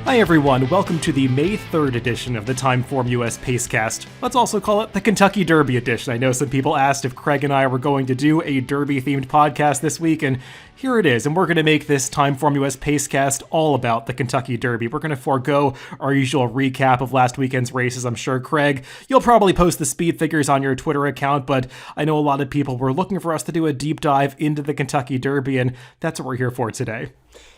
Hi everyone, welcome to the May 3rd edition of the TimeformUS Pacecast. Let's also call it the Kentucky Derby edition. I know some people asked if Craig and I were going to do a Derby-themed podcast this week, and here it is. And we're going to make this TimeformUS Pacecast all about the Kentucky Derby. We're going to forego our usual recap of last weekend's races. I'm sure, Craig, you'll probably post the speed figures on your Twitter account, but I know a lot of people were looking for us to do a deep dive into the Kentucky Derby, and that's what we're here for today.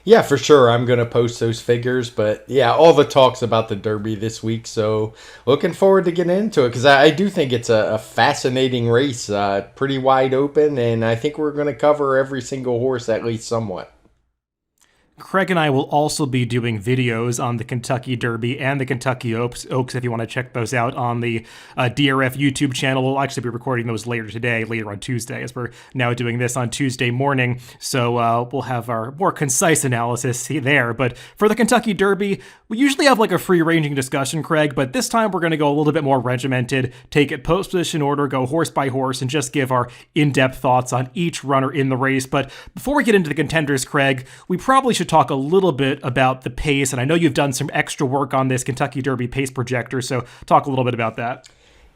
Yeah, for sure. I'm going to post those figures. But yeah, all the talks about the Derby this week. So looking forward to getting into it because I do think it's a fascinating race, pretty wide open. And I think we're going to cover every single horse at least somewhat. Craig and I will also be doing videos on the Kentucky Derby and the Kentucky Oaks if you want to check those out on the DRF YouTube channel. We'll actually be recording those later on Tuesday, as we're now doing this on Tuesday morning. So we'll have our more concise analysis there. But for the Kentucky Derby, we usually have like a free-ranging discussion, Craig, but this time we're going to go a little bit more regimented, take it post-position order, go horse by horse, and just give our in-depth thoughts on each runner in the race. But before we get into the contenders, Craig, we probably should talk a little bit about the pace, and I know you've done some extra work on this Kentucky Derby Pace Projector, so talk a little bit about that.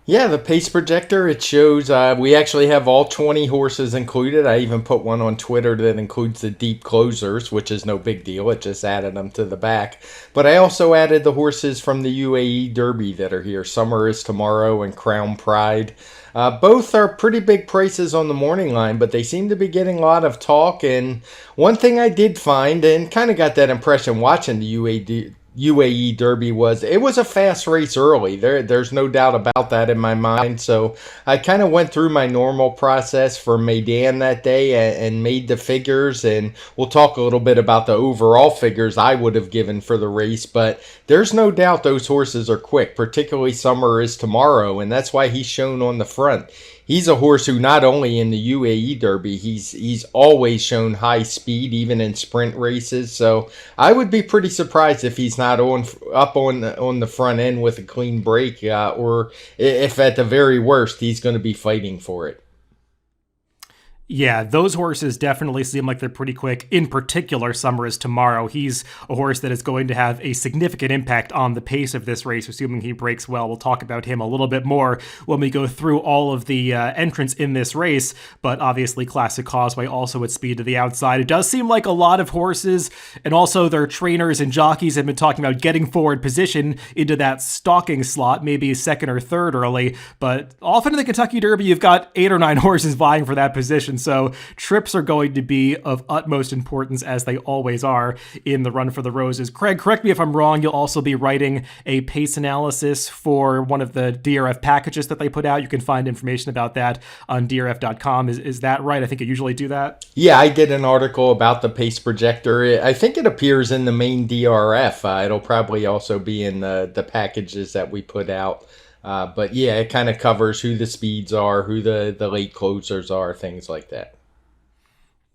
Yeah, the Pace Projector, it shows we actually have all 20 horses included. I even put one on Twitter that includes the deep closers, which is no big deal. It just added them to the back. But I also added the horses from the UAE Derby that are here. Summer is Tomorrow and Crown Pride. Both are pretty big prices on the morning line, but they seem to be getting a lot of talk. And one thing I did find, and kind of got that impression watching the UAE Derby, was it was a fast race early. There's no doubt about that in my mind. So I kind of went through my normal process for Medina that day and made the figures. And we'll talk a little bit about the overall figures I would have given for the race. But there's no doubt those horses are quick, particularly Summer is Tomorrow. And that's why he's shown on the front. He's a horse who not only in the UAE Derby, he's always shown high speed, even in sprint races. So I would be pretty surprised if he's not up on the front end with a clean break, or if at the very worst he's going to be fighting for it. Yeah, those horses definitely seem like they're pretty quick. In particular, Summer is Tomorrow. He's a horse that is going to have a significant impact on the pace of this race, assuming he breaks well. We'll talk about him a little bit more when we go through all of the entrants in this race, but obviously Classic Causeway also at speed to the outside. It does seem like a lot of horses and also their trainers and jockeys have been talking about getting forward position into that stalking slot, maybe second or third early, but often in the Kentucky Derby, you've got 8 or 9 horses vying for that position. So trips are going to be of utmost importance, as they always are in the Run for the Roses. Craig, correct me if I'm wrong, you'll also be writing a pace analysis for one of the DRF packages that they put out. You can find information about that on DRF.com. Is that right? I think you usually do that. Yeah, I did an article about the Pace Projector. I think it appears in the main DRF. It'll probably also be in the packages that we put out. But yeah, it kind of covers who the speeds are, who the late closers are, things like that.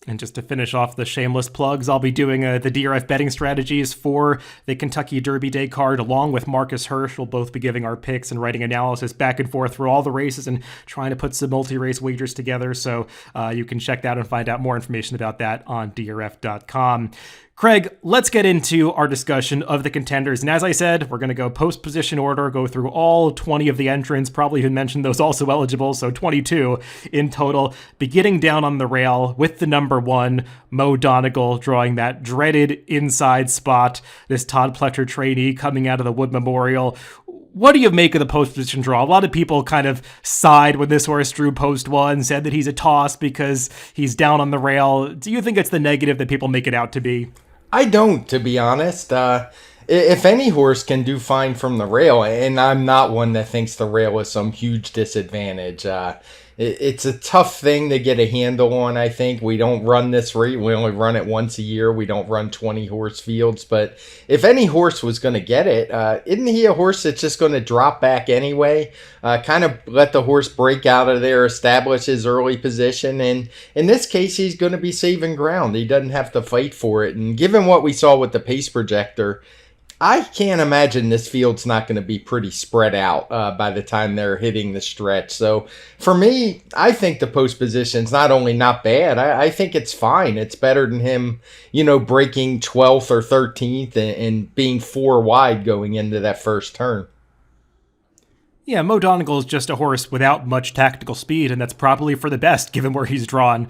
And just to finish off the shameless plugs, I'll be doing the DRF betting strategies for the Kentucky Derby Day card, along with Marcus Hirsch. We'll both be giving our picks and writing analysis back and forth through all the races and trying to put some multi-race wagers together. So you can check that and find out more information about that on DRF.com. Craig, let's get into our discussion of the contenders. And as I said, we're going to go post-position order, go through all 20 of the entrants, probably even mention those also eligible, so 22 in total, beginning down on the rail with the number 1, Mo Donegal, drawing that dreaded inside spot, this Todd Pletcher trainee coming out of the Wood Memorial. What do you make of the post-position draw? A lot of people kind of sighed when this horse drew post 1, said that he's a toss because he's down on the rail. Do you think it's the negative that people make it out to be? I don't, to be honest. If any horse can do fine from the rail, and I'm not one that thinks the rail is some huge disadvantage, it's a tough thing to get a handle on, I think. We don't run this rate. We only run it once a year. We don't run 20 horse fields. But if any horse was going to get it, isn't he a horse that's just going to drop back anyway? Kind of let the horse break out of there, establish his early position. And in this case, he's going to be saving ground. He doesn't have to fight for it. And given what we saw with the Pace Projector, I can't imagine this field's not going to be pretty spread out by the time they're hitting the stretch. So for me, I think the post position's not only not bad, I think it's fine. It's better than him, breaking 12th or 13th and being 4 wide going into that first turn. Yeah, Mo Donegal is just a horse without much tactical speed, and that's probably for the best, given where he's drawn.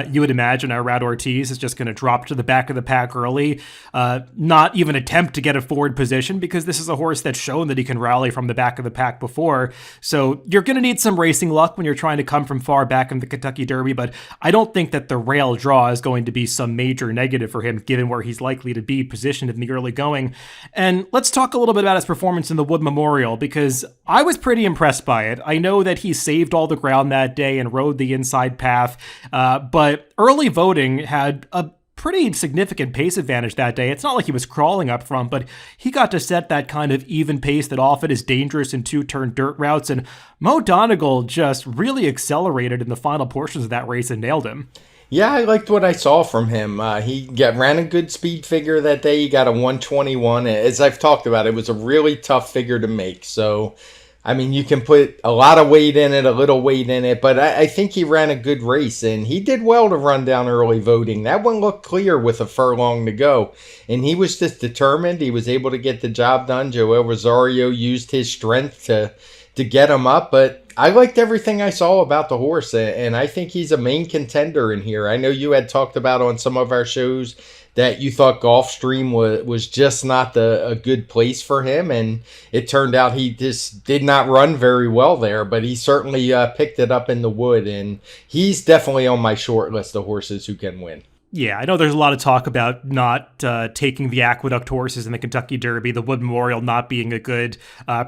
You would imagine Irad Ortiz is just going to drop to the back of the pack early, not even attempt to get a forward position, because this is a horse that's shown that he can rally from the back of the pack before. So you're going to need some racing luck when you're trying to come from far back in the Kentucky Derby, but I don't think that the rail draw is going to be some major negative for him, given where he's likely to be positioned in the early going. And let's talk a little bit about his performance in the Wood Memorial, because I was pretty impressed by it. I know that he saved all the ground that day and rode the inside path, but early voting had a pretty significant pace advantage that day. It's not like he was crawling up front, but he got to set that kind of even pace that often is dangerous in two-turn dirt routes, and Mo Donegal just really accelerated in the final portions of that race and nailed him. Yeah, I liked what I saw from him. He ran a good speed figure that day. He got a 121. As I've talked about, it was a really tough figure to make. So, I mean, you can put a lot of weight in it, a little weight in it, but I think he ran a good race, and he did well to run down early voting. That one looked clear with a furlong to go, and he was just determined. He was able to get the job done. Joel Rosario used his strength to get him up, but I liked everything I saw about the horse, and I think he's a main contender in here. I know you had talked about on some of our shows that you thought Gulfstream was just not a good place for him, and it turned out he just did not run very well there, but he certainly picked it up in the Wood, and he's definitely on my short list of horses who can win. Yeah, I know there's a lot of talk about not taking the Aqueduct horses in the Kentucky Derby, the Wood Memorial not being a good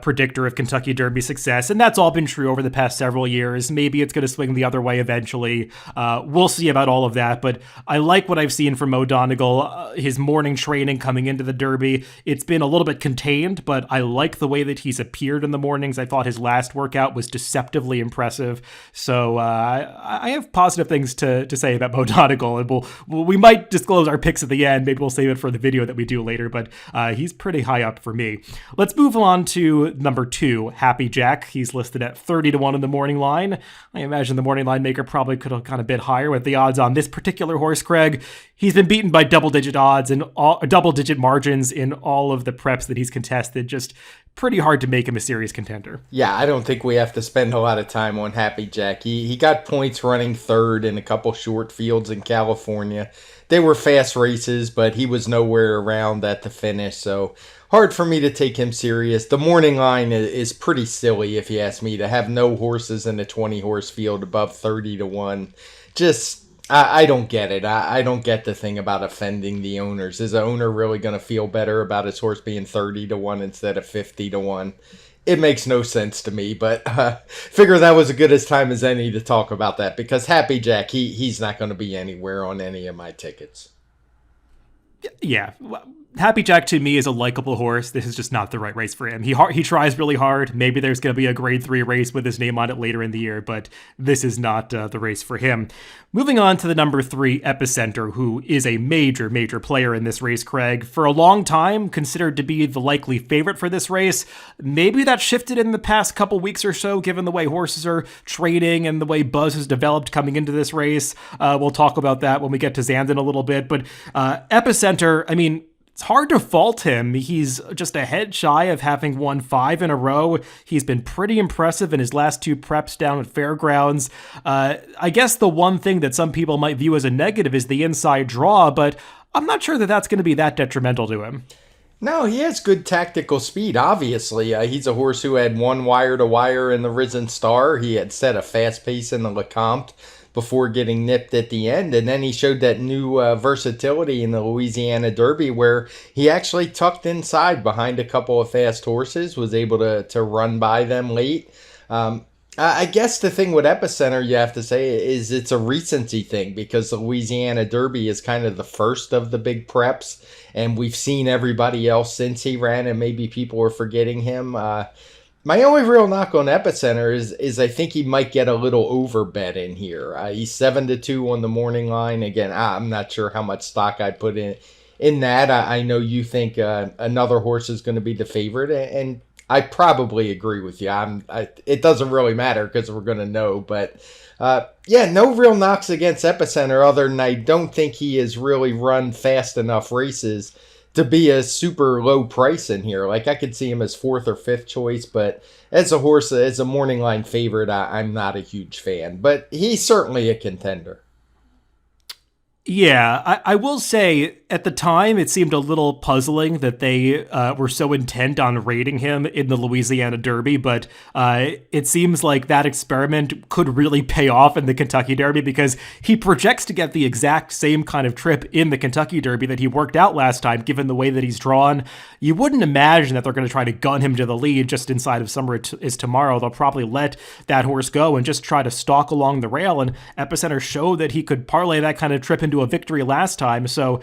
predictor of Kentucky Derby success, and that's all been true over the past several years. Maybe it's going to swing the other way eventually. We'll see about all of that, but I like what I've seen from Mo Donegal. His morning training coming into the Derby, it's been a little bit contained, but I like the way that he's appeared in the mornings. I thought his last workout was deceptively impressive, so I have positive things to say about Mo Donegal, and we might disclose our picks at the end. Maybe we'll save it for the video that we do later, but he's pretty high up for me. Let's move on to number 2, Happy Jack. He's listed at 30-1 in the morning line. I imagine the morning line maker probably could have gone a bit higher with the odds on this particular horse, Craig. He's been beaten by double-digit odds and double-digit margins in all of the preps that he's contested. Just pretty hard to make him a serious contender. Yeah, I don't think we have to spend a lot of time on Happy Jack. He got points running third in a couple short fields in California. They were fast races, but he was nowhere around at the finish, so hard for me to take him serious. The morning line is pretty silly, if you ask me, to have no horses in a 20-horse field above 30-1. Just, I don't get it. I don't get the thing about offending the owners. Is the owner really going to feel better about his horse being 30-1 instead of 50-1? It makes no sense to me, but figure that was as good a time as any to talk about that, because Happy Jack, he's not going to be anywhere on any of my tickets. Yeah. Happy Jack to me is a likable horse. This is just not the right race for him. He tries really hard. Maybe there's going to be a grade 3 race with his name on it later in the year, but this is not the race for him. Moving on to the number 3, Epicenter, who is a major, major player in this race, Craig. For a long time, considered to be the likely favorite for this race. Maybe that shifted in the past couple weeks or so, given the way horses are trading and the way buzz has developed coming into this race. We'll talk about that when we get to Zandon a little bit, but Epicenter, I mean, it's hard to fault him. He's just a head shy of having won 5 in a row. He's been pretty impressive in his last 2 preps down at Fairgrounds. I guess the one thing that some people might view as a negative is the inside draw, but I'm not sure that that's going to be that detrimental to him. No, he has good tactical speed, obviously. He's a horse who had 1 wire-to-wire in the Risen Star. He had set a fast pace in the Lecomte before getting nipped at the end, and then he showed that new versatility in the Louisiana Derby where he actually tucked inside behind a couple of fast horses, was able to run by them late. I guess the thing with Epicenter, you have to say, is it's a recency thing, because the Louisiana Derby is kind of the first of the big preps, and we've seen everybody else since he ran, and maybe people are forgetting him. My only real knock on Epicenter is I think he might get a little overbet in here. He's 7-2 on the morning line. Again, I'm not sure how much stock I put in that, I know you think another horse is going to be the favorite, and I probably agree with you. It doesn't really matter because we're going to know, but yeah, no real knocks against Epicenter other than I don't think he has really run fast enough races to be a super low price in here. Like, I could see him as fourth or fifth choice, but as a horse, as a morning line favorite, I'm not a huge fan. But he's certainly a contender. Yeah, I will say at the time it seemed a little puzzling that they were so intent on rating him in the Louisiana Derby, but it seems like that experiment could really pay off in the Kentucky Derby because he projects to get the exact same kind of trip in the Kentucky Derby that he worked out last time, given the way that he's drawn. You wouldn't imagine that they're going to try to gun him to the lead just inside of Summer is Tomorrow. They'll probably let that horse go and just try to stalk along the rail, and Epicenter showed that he could parlay that kind of trip into a victory last time, so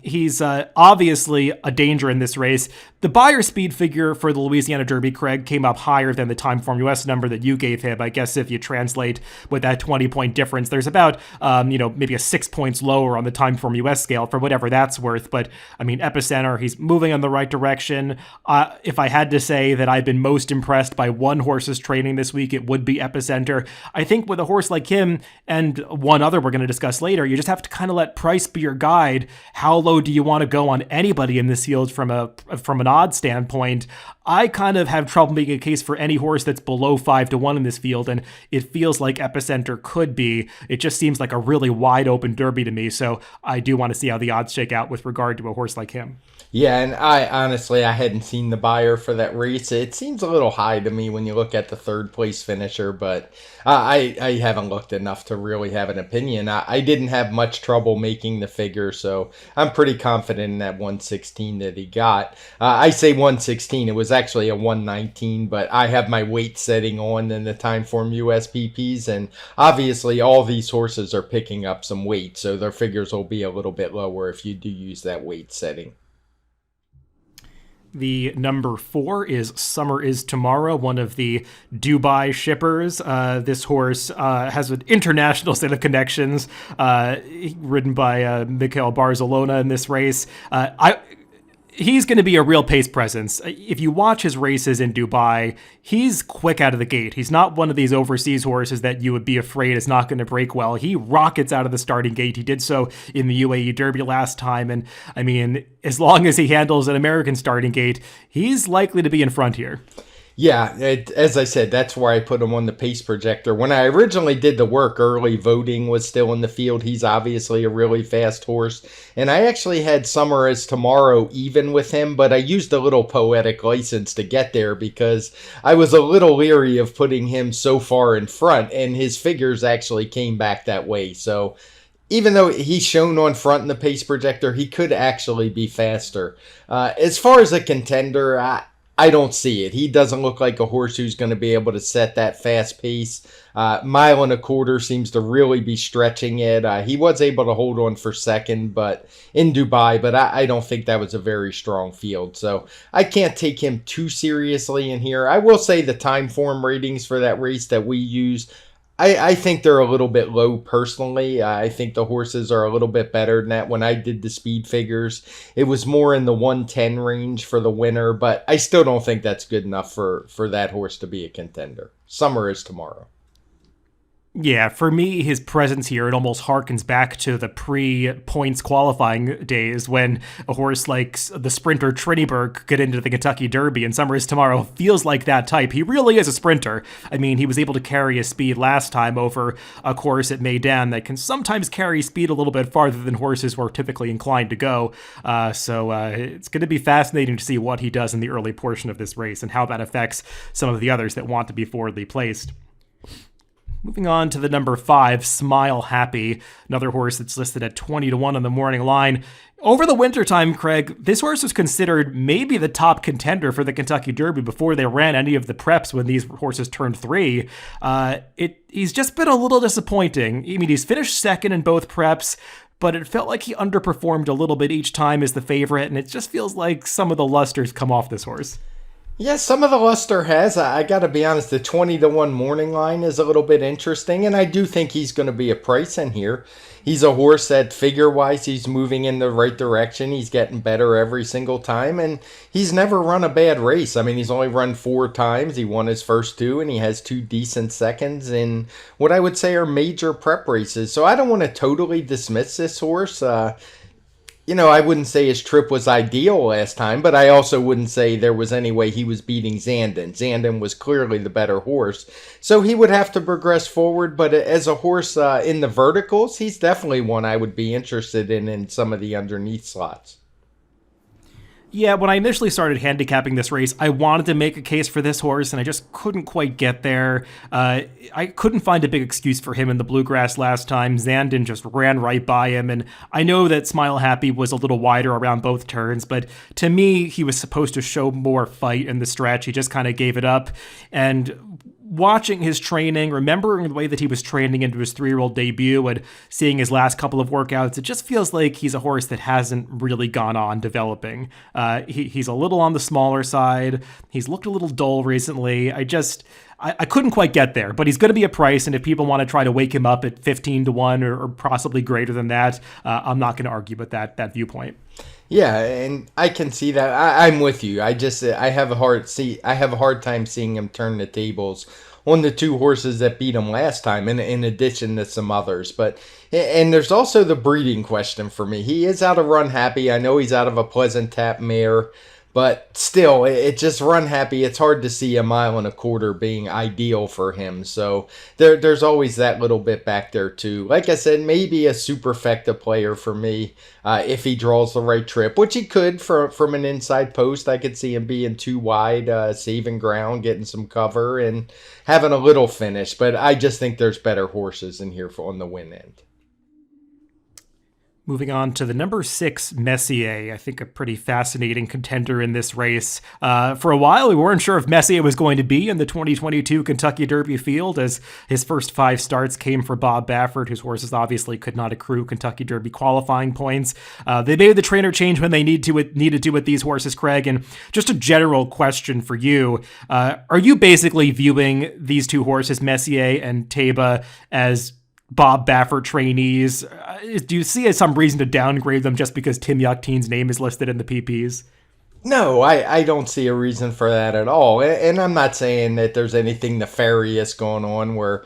he's obviously a danger in this race. The Beyer speed figure for the Louisiana Derby, Craig, came up higher than the TimeformUS number that you gave him. I guess if you translate with that 20-point difference, there's about maybe a 6 points lower on the TimeformUS scale for whatever that's worth. But I mean, Epicenter, he's moving in the right direction. If I had to say that I've been most impressed by one horse's training this week, it would be Epicenter. I think with a horse like him and one other we're going to discuss later, you just have to kind of let price be your guide. How low do you want to go on anybody in this field from an odds standpoint? I kind of have trouble making a case for any horse that's below 5-1 in this field, and it feels like Epicenter could be. It just seems like a really wide open Derby to me, so I do want to see how the odds shake out with regard to a horse like him. Yeah, and I hadn't seen the Beyer for that race. It seems a little high to me when you look at the third place finisher, but I haven't looked enough to really have an opinion. I didn't have much trouble making the figure, so I'm pretty confident in that 116 that he got. I say 116, it was actually a 119, but I have my weight setting on in the TimeformUS PPs, and obviously all these horses are picking up some weight, so their figures will be a little bit lower if you do use that weight setting. The number 4 is Summer is Tomorrow, one of the Dubai shippers. This horse has an international set of connections, ridden by Mikel Barzalona in this race. He's going to be a real pace presence. If you watch his races in Dubai, he's quick out of the gate. He's not one of these overseas horses that you would be afraid is not going to break well. He rockets out of the starting gate. He did so in the UAE Derby last time. And I mean, as long as he handles an American starting gate, he's likely to be in front here. Yeah, as I said, that's where I put him on the Pace Projector. When I originally did the work, early voting was still in the field. He's obviously a really fast horse. And I actually had Summer as Tomorrow even with him, but I used a little poetic license to get there because I was a little leery of putting him so far in front, and his figures actually came back that way. So even though he's shown on front in the Pace Projector, he could actually be faster. As far as a contender, I don't see it. He doesn't look like a horse who's going to be able to set that fast pace. Mile and a quarter seems to really be stretching it. He was able to hold on for second but in Dubai, but I don't think that was a very strong field. So I can't take him too seriously in here. I will say the Timeform ratings for that race that we use, I think they're a little bit low personally. I think the horses are a little bit better than that. When I did the speed figures, it was more in the 110 range for the winner, but I still don't think that's good enough for that horse to be a contender. Summer is Tomorrow. Yeah, for me, his presence here, it almost harkens back to the pre-points qualifying days when a horse like the sprinter Triniberg could get into the Kentucky Derby, and Summer is Tomorrow feels like that type. He really is a sprinter. I mean, he was able to carry his speed last time over a course at Medina that can sometimes carry speed a little bit farther than horses were typically inclined to go. So it's going to be fascinating to see what he does in the early portion of this race and how that affects some of the others that want to be forwardly placed. Moving on to the number 5, Smile Happy, another horse that's listed at 20-1 on the morning line. Over the wintertime, Craig, this horse was considered maybe the top contender for the Kentucky Derby before they ran any of the preps when these horses turned 3. He's just been a little disappointing. I mean, he's finished second in both preps, but it felt like he underperformed a little bit each time as the favorite, and it just feels like some of the luster's come off this horse. Yeah, some of the luster has. I got to be honest, the 20-1 morning line is a little bit interesting, and I do think he's going to be a price in here. He's a horse that figure wise, he's moving in the right direction. He's getting better every single time, and he's never run a bad race. I mean, he's only run 4 times. He won his first 2, and he has 2 decent seconds in what I would say are major prep races. So I don't want to totally dismiss this horse. I wouldn't say his trip was ideal last time, but I also wouldn't say there was any way he was beating Zandon. Zandon was clearly the better horse. So he would have to progress forward, but as a horse in the verticals, he's definitely one I would be interested in some of the underneath slots. Yeah, when I initially started handicapping this race, I wanted to make a case for this horse, and I just couldn't quite get there. I couldn't find a big excuse for him in the bluegrass last time. Zandon just ran right by him, and I know that Smile Happy was a little wider around both turns, but to me, he was supposed to show more fight in the stretch. He just kind of gave it up, and watching his training, remembering the way that he was training into his 3-year-old debut and seeing his last couple of workouts, it just feels like he's a horse that hasn't really gone on developing. He's a little on the smaller side. He's looked a little dull recently. I couldn't quite get there, but he's going to be a price, and if people want to try to wake him up at 15-1 or possibly greater than that, I'm not going to argue with that viewpoint. Yeah, and I can see that. I'm with you. I have a hard time seeing him turn the tables on the 2 horses that beat him last time, in addition to some others. And there's also the breeding question for me. He is out of Run Happy. I know he's out of a Pleasant Tap mare. But still, it just Run Happy. It's hard to see 1.25 miles being ideal for him. So there's always that little bit back there too. Like I said, maybe a superfecta player for me if he draws the right trip, which he could from an inside post. I could see him being too wide, saving ground, getting some cover, and having a little finish. But I just think there's better horses in here on the win end. Moving on to the number 6, Messier, I think a pretty fascinating contender in this race. For a while, we weren't sure if Messier was going to be in the 2022 Kentucky Derby field, as his first 5 starts came for Bob Baffert, whose horses obviously could not accrue Kentucky Derby qualifying points. They made the trainer change when they needed to with these horses, Craig. And just a general question for you, are you basically viewing these 2 horses, Messier and Taiba, as Bob Baffert trainees? Do you see some reason to downgrade them just because Tim Yachteen's name is listed in the PPs? No, I don't see a reason for that at all. And I'm not saying that there's anything nefarious going on where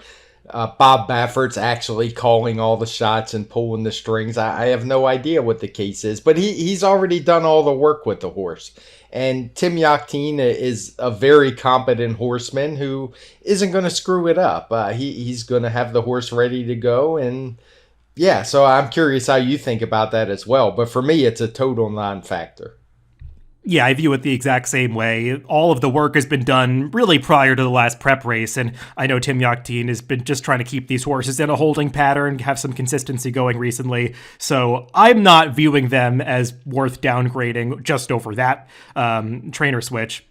Bob Baffert's actually calling all the shots and pulling the strings. I have no idea what the case is, but he's already done all the work with the horse. And Tim Yachteen is a very competent horseman who isn't going to screw it up. He's going to have the horse ready to go. And yeah, so I'm curious how you think about that as well. But for me, it's a total non-factor. Yeah, I view it the exact same way. All of the work has been done really prior to the last prep race, and I know Tim Yachteen has been just trying to keep these horses in a holding pattern, have some consistency going recently, so I'm not viewing them as worth downgrading just over that trainer switch.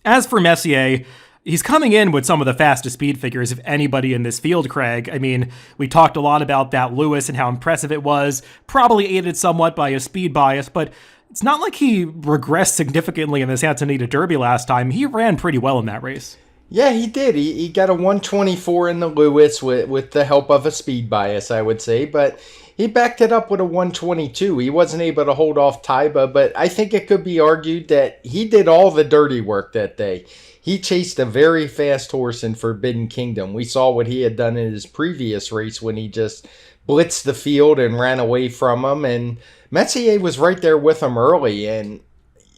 As for Messier, he's coming in with some of the fastest speed figures of anybody in this field, Craig. I mean, we talked a lot about that Lewis and how impressive it was, probably aided somewhat by a speed bias, but it's not like he regressed significantly in the Santa Anita Derby last time. He ran pretty well in that race. Yeah, he did. He got a 124 in the Lewis with the help of a speed bias, I would say. But he backed it up with a 122. He wasn't able to hold off Taiba, but I think it could be argued that he did all the dirty work that day. He chased a very fast horse in Forbidden Kingdom. We saw what he had done in his previous race when he just blitzed the field and ran away from him. And Messier was right there with him early. And,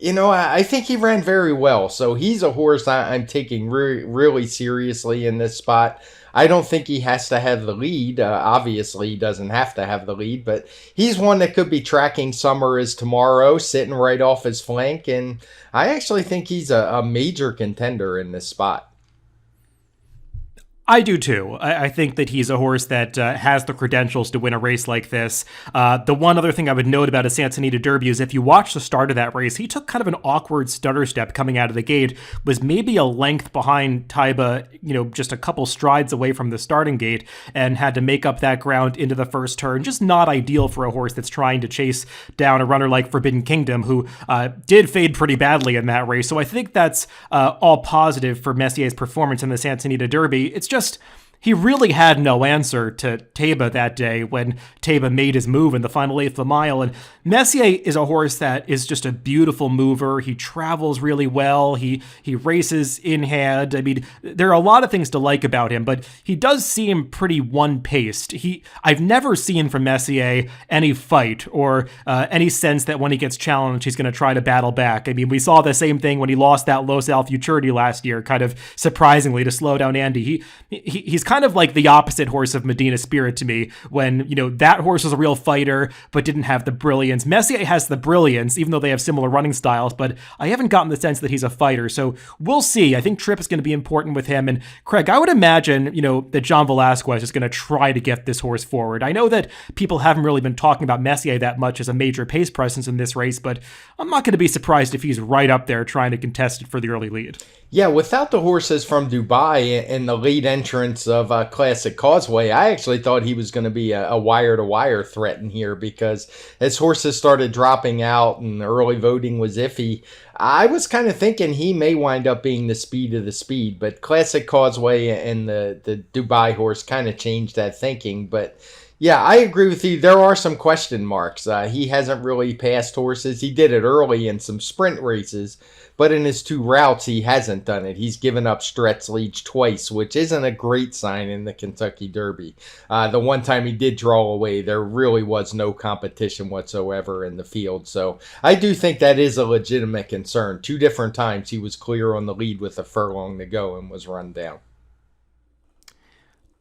I think he ran very well. So he's a horse I'm taking really seriously in this spot. I don't think he has to have the lead. Obviously, he doesn't have to have the lead, but he's one that could be tracking Summer as tomorrow, sitting right off his flank, and I actually think he's a major contender in this spot. I do too. I think that he's a horse that has the credentials to win a race like this. The one other thing I would note about a Santa Anita Derby is if you watch the start of that race, he took kind of an awkward stutter step coming out of the gate, was maybe a length behind Taiba, just a couple strides away from the starting gate, and had to make up that ground into the first turn. Just not ideal for a horse that's trying to chase down a runner like Forbidden Kingdom, who did fade pretty badly in that race. So I think that's all positive for Messier's performance in the Santa Anita Derby. It's just he really had no answer to Taiba that day when Taiba made his move in the final eighth of a mile. And Messier is a horse that is just a beautiful mover. He travels really well. He races in hand. I mean, there are a lot of things to like about him, but he does seem pretty one-paced. I've never seen from Messier any fight or any sense that when he gets challenged, he's going to try to battle back. I mean, we saw the same thing when he lost that Los Al Futurity last year, kind of surprisingly, to slow down Andy. He's kind of like the opposite horse of Medina Spirit to me, when, that horse was a real fighter, but didn't have the brilliance. Messier has the brilliance, even though they have similar running styles, but I haven't gotten the sense that he's a fighter. So we'll see. I think trip is going to be important with him. And Craig, I would imagine, that John Velasquez is going to try to get this horse forward. I know that people haven't really been talking about Messier that much as a major pace presence in this race, but I'm not going to be surprised if he's right up there trying to contest it for the early lead. Yeah, without the horses from Dubai and the lead entrance of Classic Causeway, I actually thought he was going to be a wire-to-wire threat in here, because as horses started dropping out and early voting was iffy, I was kind of thinking he may wind up being the speed of the speed. But Classic Causeway and the Dubai horse kind of changed that thinking. But yeah, I agree with you. There are some question marks. He hasn't really passed horses. He did it early in some sprint races, but in his two routes, he hasn't done it. He's given up stretch leads twice, which isn't a great sign in the Kentucky Derby. The one time he did draw away, there really was no competition whatsoever in the field. So I do think that is a legitimate concern. Two different times he was clear on the lead with a furlong to go and was run down.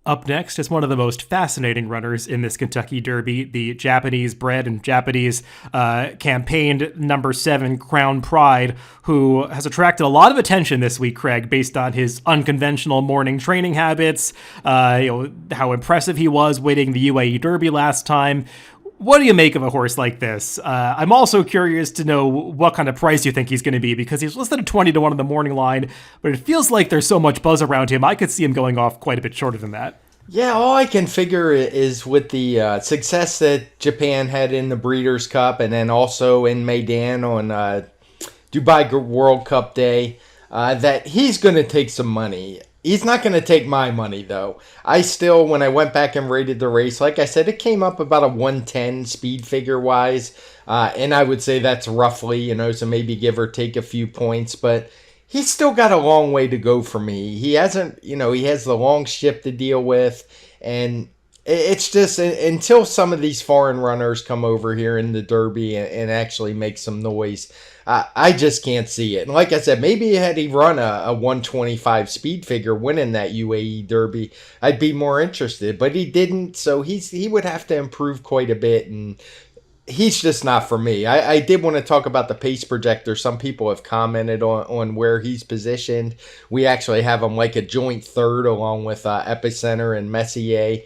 Up next is one of the most fascinating runners in this Kentucky Derby, the Japanese-bred and Japanese-campaigned number 7 Crown Pride, who has attracted a lot of attention this week, Craig, based on his unconventional morning training habits, how impressive he was winning the UAE Derby last time. What do you make of a horse like this? I'm also curious to know what kind of price you think he's going to be, because he's listed at 20 to 1 on the morning line, but it feels like there's so much buzz around him. I could see him going off quite a bit shorter than that. Yeah, all I can figure is with the success that Japan had in the Breeders' Cup and then also in Medina on Dubai World Cup Day, that he's going to take some money. He's not going to take my money, though. I still, when I went back and rated the race, like I said, it came up about a 110 speed figure-wise. And I would say that's roughly, so maybe give or take a few points. But he's still got a long way to go for me. He hasn't, he has the long ship to deal with. And it's just until some of these foreign runners come over here in the Derby and actually make some noise, I just can't see it. And like I said, maybe had he run a 125 speed figure winning that UAE Derby, I'd be more interested. But he didn't, so he would have to improve quite a bit, and he's just not for me. I did want to talk about the Pace Projector. Some people have commented on where he's positioned. We actually have him like a joint third along with Epicenter and Messier.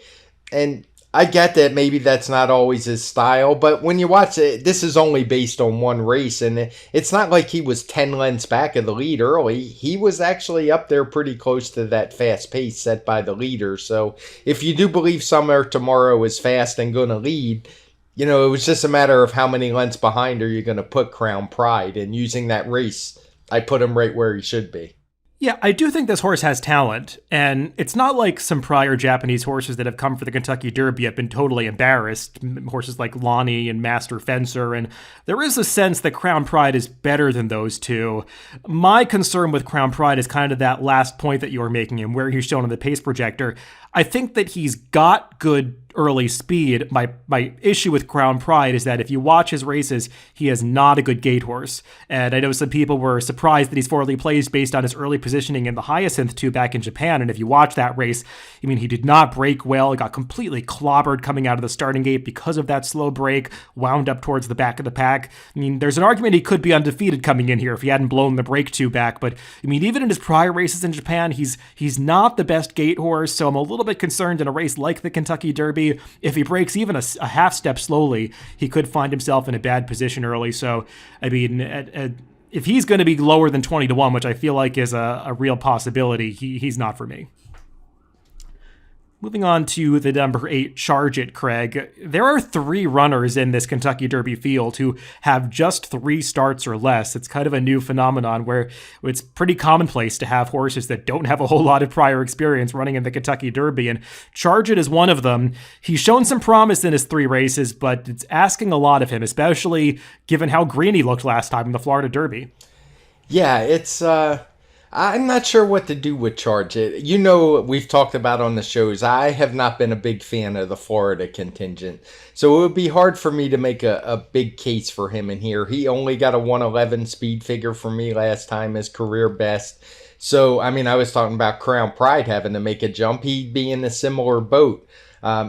And I get that maybe that's not always his style, but when you watch it, this is only based on one race, and it's not like he was 10 lengths back of the lead early. He was actually up there pretty close to that fast pace set by the leader. So if you do believe Summer Tomorrow is fast and going to lead, it was just a matter of how many lengths behind are you going to put Crown Pride, and using that race, I put him right where he should be. Yeah, I do think this horse has talent, and it's not like some prior Japanese horses that have come for the Kentucky Derby have been totally embarrassed, horses like Lonnie and Master Fencer, and there is a sense that Crown Pride is better than those two. My concern with Crown Pride is kind of that last point that you were making and where he's shown on the Pace Projector. I think that he's got good early speed. My issue with Crown Pride is that if you watch his races, he is not a good gate horse. And I know some people were surprised that he's 4ly placed based on his early positioning in the Hyacinth 2 back in Japan. And if you watch that race, I mean, he did not break well. He got completely clobbered coming out of the starting gate because of that slow break, wound up towards the back of the pack. I mean, there's an argument he could be undefeated coming in here if he hadn't blown the break 2 back. But I mean, even in his prior races in Japan, he's not the best gate horse. So I'm a little bit concerned in a race like the Kentucky Derby, if he breaks even a half step slowly, he could find himself in a bad position early. So, I mean, if he's going to be lower than 20-1, which I feel like is a real possibility, he's not for me. Moving on to the number 8, Charge It, Craig. There are 3 runners in this Kentucky Derby field who have just 3 starts or less. It's kind of a new phenomenon where it's pretty commonplace to have horses that don't have a whole lot of prior experience running in the Kentucky Derby, and Charge It is one of them. He's shown some promise in his 3 races, but it's asking a lot of him, especially given how green he looked last time in the Florida Derby. Yeah, it's... I'm not sure what to do with Charge It. You know, we've talked about on the shows, I have not been a big fan of the Florida contingent. So it would be hard for me to make a big case for him in here. He only got a 111 speed figure for me last time, his career best. So, I mean, I was talking about Crown Pride having to make a jump. He'd be in a similar boat.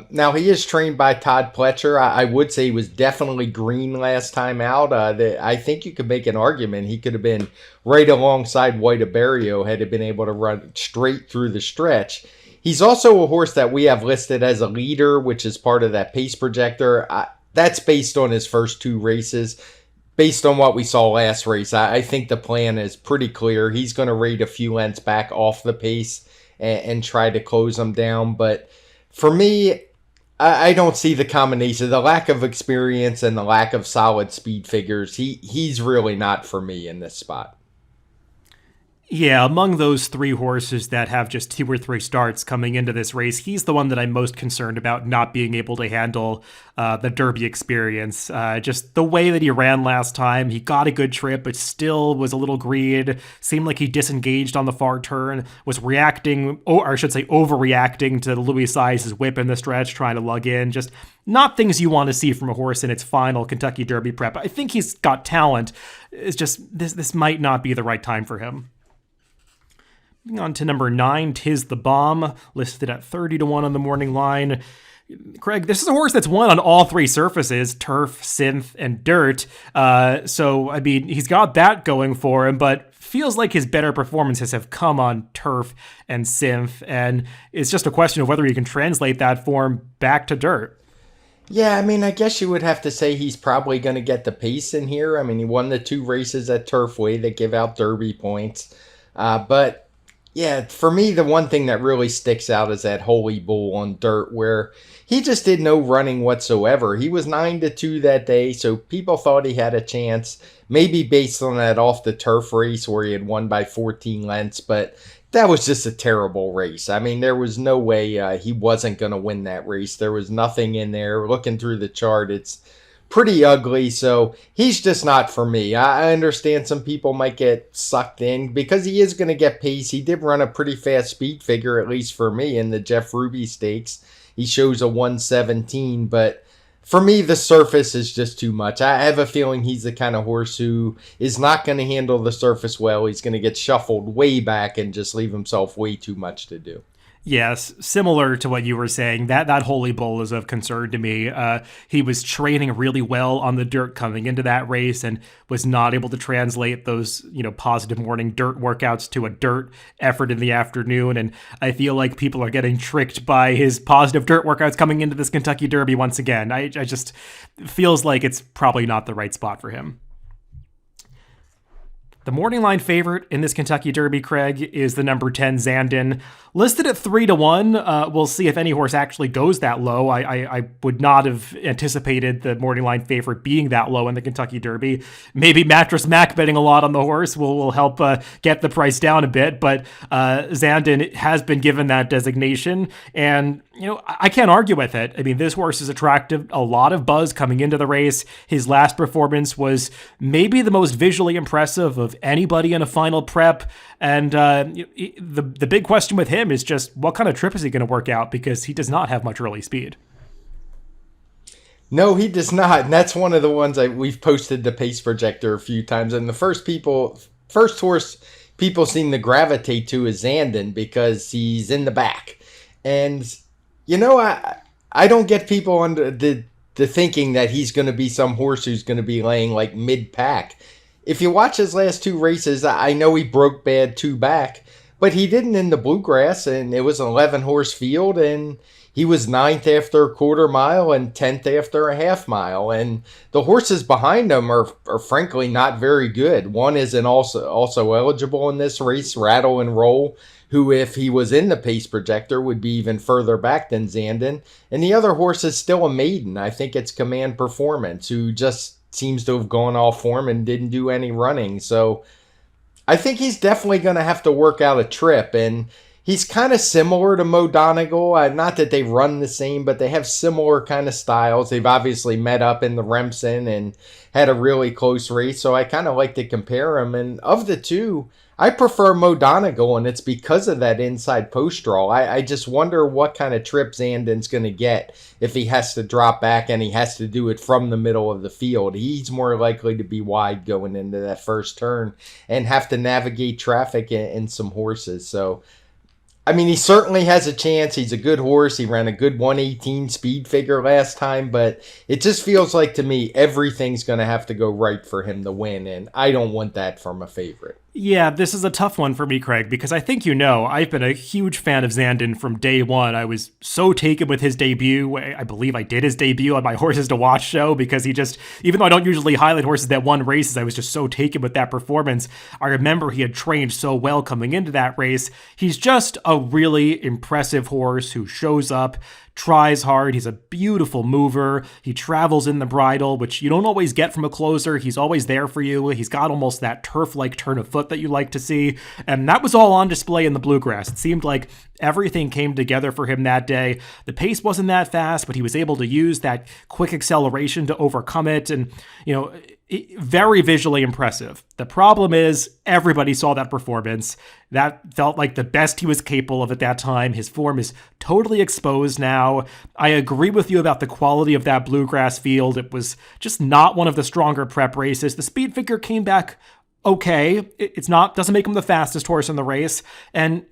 Now, he is trained by Todd Pletcher. I would say he was definitely green last time out. I think you could make an argument he could have been right alongside White Abarrio had he been able to run straight through the stretch. He's also a horse that we have listed as a leader, which is part of that Pace Projector. That's based on his first 2 races. Based on what we saw last race, I think the plan is pretty clear. He's going to rate a few lengths back off the pace and try to close them down. But for me, I don't see the combination. The lack of experience and the lack of solid speed figures, he's really not for me in this spot. Yeah, among those 3 horses that have just 2 or 3 starts coming into this race, he's the one that I'm most concerned about not being able to handle the Derby experience. Just the way that he ran last time, he got a good trip, but still was a little green. Seemed like he disengaged on the far turn, was reacting, or I should say overreacting to Louis Size's whip in the stretch, trying to lug in. Just not things you want to see from a horse in its final Kentucky Derby prep. I think he's got talent. It's just this might not be the right time for him. Moving on to number 9, Tiz the Bomb, listed at 30-1 on the morning line. Craig, this is a horse that's won on all 3 surfaces, turf, synth, and dirt. So, I mean, he's got that going for him, but feels like his better performances have come on turf and synth, and it's just a question of whether he can translate that form back to dirt. Yeah, I mean, I guess you would have to say he's probably going to get the pace in here. I mean, he won the 2 races at Turfway that give out Derby points. But yeah, for me, the one thing that really sticks out is that Holy Bull on dirt, where he just did no running whatsoever. He was 9-2 that day, so people thought he had a chance, maybe based on that off the turf race where he had won by 14 lengths, but that was just a terrible race. I mean, there was no way he wasn't going to win that race. There was nothing in there. Looking through the chart, it's pretty ugly, so he's just not for me. I understand some people might get sucked in because he is going to get pace. He did run a pretty fast speed figure, at least for me, in the Jeff Ruby Stakes. He shows a 117, but for me, the surface is just too much. I have a feeling he's the kind of horse who is not going to handle the surface well. He's going to get shuffled way back and just leave himself way too much to do. Yes, similar to what you were saying, that Holy Bull is of concern to me. He was training really well on the dirt coming into that race and was not able to translate those, positive morning dirt workouts to a dirt effort in the afternoon. And I feel like people are getting tricked by his positive dirt workouts coming into this Kentucky Derby once again. I just feels like it's probably not the right spot for him. The morning line favorite in this Kentucky Derby, Craig, is the number 10 Zandon. Listed at 3-1. We'll see if any horse actually goes that low. I would not have anticipated the morning line favorite being that low in the Kentucky Derby. Maybe Mattress Mac betting a lot on the horse will help get the price down a bit, but Zandon has been given that designation, and I can't argue with it. I mean, this horse is attractive, a lot of buzz coming into the race. His last performance was maybe the most visually impressive of anybody in a final prep, and the big question with him is just what kind of trip is he going to work out, because he does not have much early speed. No, he does not, and that's one of the ones we've posted the Pace Projector a few times. And the first horse people seem to gravitate to is Zandon because he's in the back, and I don't get people under the thinking that he's going to be some horse who's going to be laying like mid pack. If you watch his last two races, I know he broke bad two back, but he didn't in the Bluegrass, and it was an 11 horse field, and he was 9th after a quarter mile and 10th after a half mile. And the horses behind him are frankly not very good. One isn't also eligible in this race, Rattle and Roll, who, if he was in the Pace Projector, would be even further back than Zandon. And the other horse is still a maiden. I think it's Command Performance, who just seems to have gone off form and didn't do any running. So I think he's definitely going to have to work out a trip. And he's kind of similar to Mo Donegal. Not that they run the same, but they have similar kind of styles. They've obviously met up in the Remsen and had a really close race, so I kind of like to compare them. And of the two, I prefer Mo Donegal, and it's because of that inside post draw. I just wonder what kind of trip Zandon's going to get if he has to drop back and he has to do it from the middle of the field. He's more likely to be wide going into that first turn and have to navigate traffic and some horses. So I mean, he certainly has a chance. He's a good horse. He ran a good 118 speed figure last time, but it just feels like to me everything's going to have to go right for him to win, and I don't want that from a favorite. Yeah, this is a tough one for me, Craig, because I think I've been a huge fan of Zandon from day one. I was so taken with his debut. I believe I did his debut on my Horses to Watch show because he just, even though I don't usually highlight horses that won races, I was just so taken with that performance. I remember he had trained so well coming into that race. He's just a really impressive horse who shows up, tries hard. He's a beautiful mover. He travels in the bridle, which you don't always get from a closer. He's always there for you. He's got almost that turf-like turn of foot that you like to see. And that was all on display in the Bluegrass. It seemed like everything came together for him that day. The pace wasn't that fast, but he was able to use that quick acceleration to overcome it. And, very visually impressive. The problem is everybody saw that performance. That felt like the best he was capable of at that time. His form is totally exposed now. I agree with you about the quality of that Bluegrass field. It was just not one of the stronger prep races. The speed figure came back okay. Doesn't make him the fastest horse in the race. And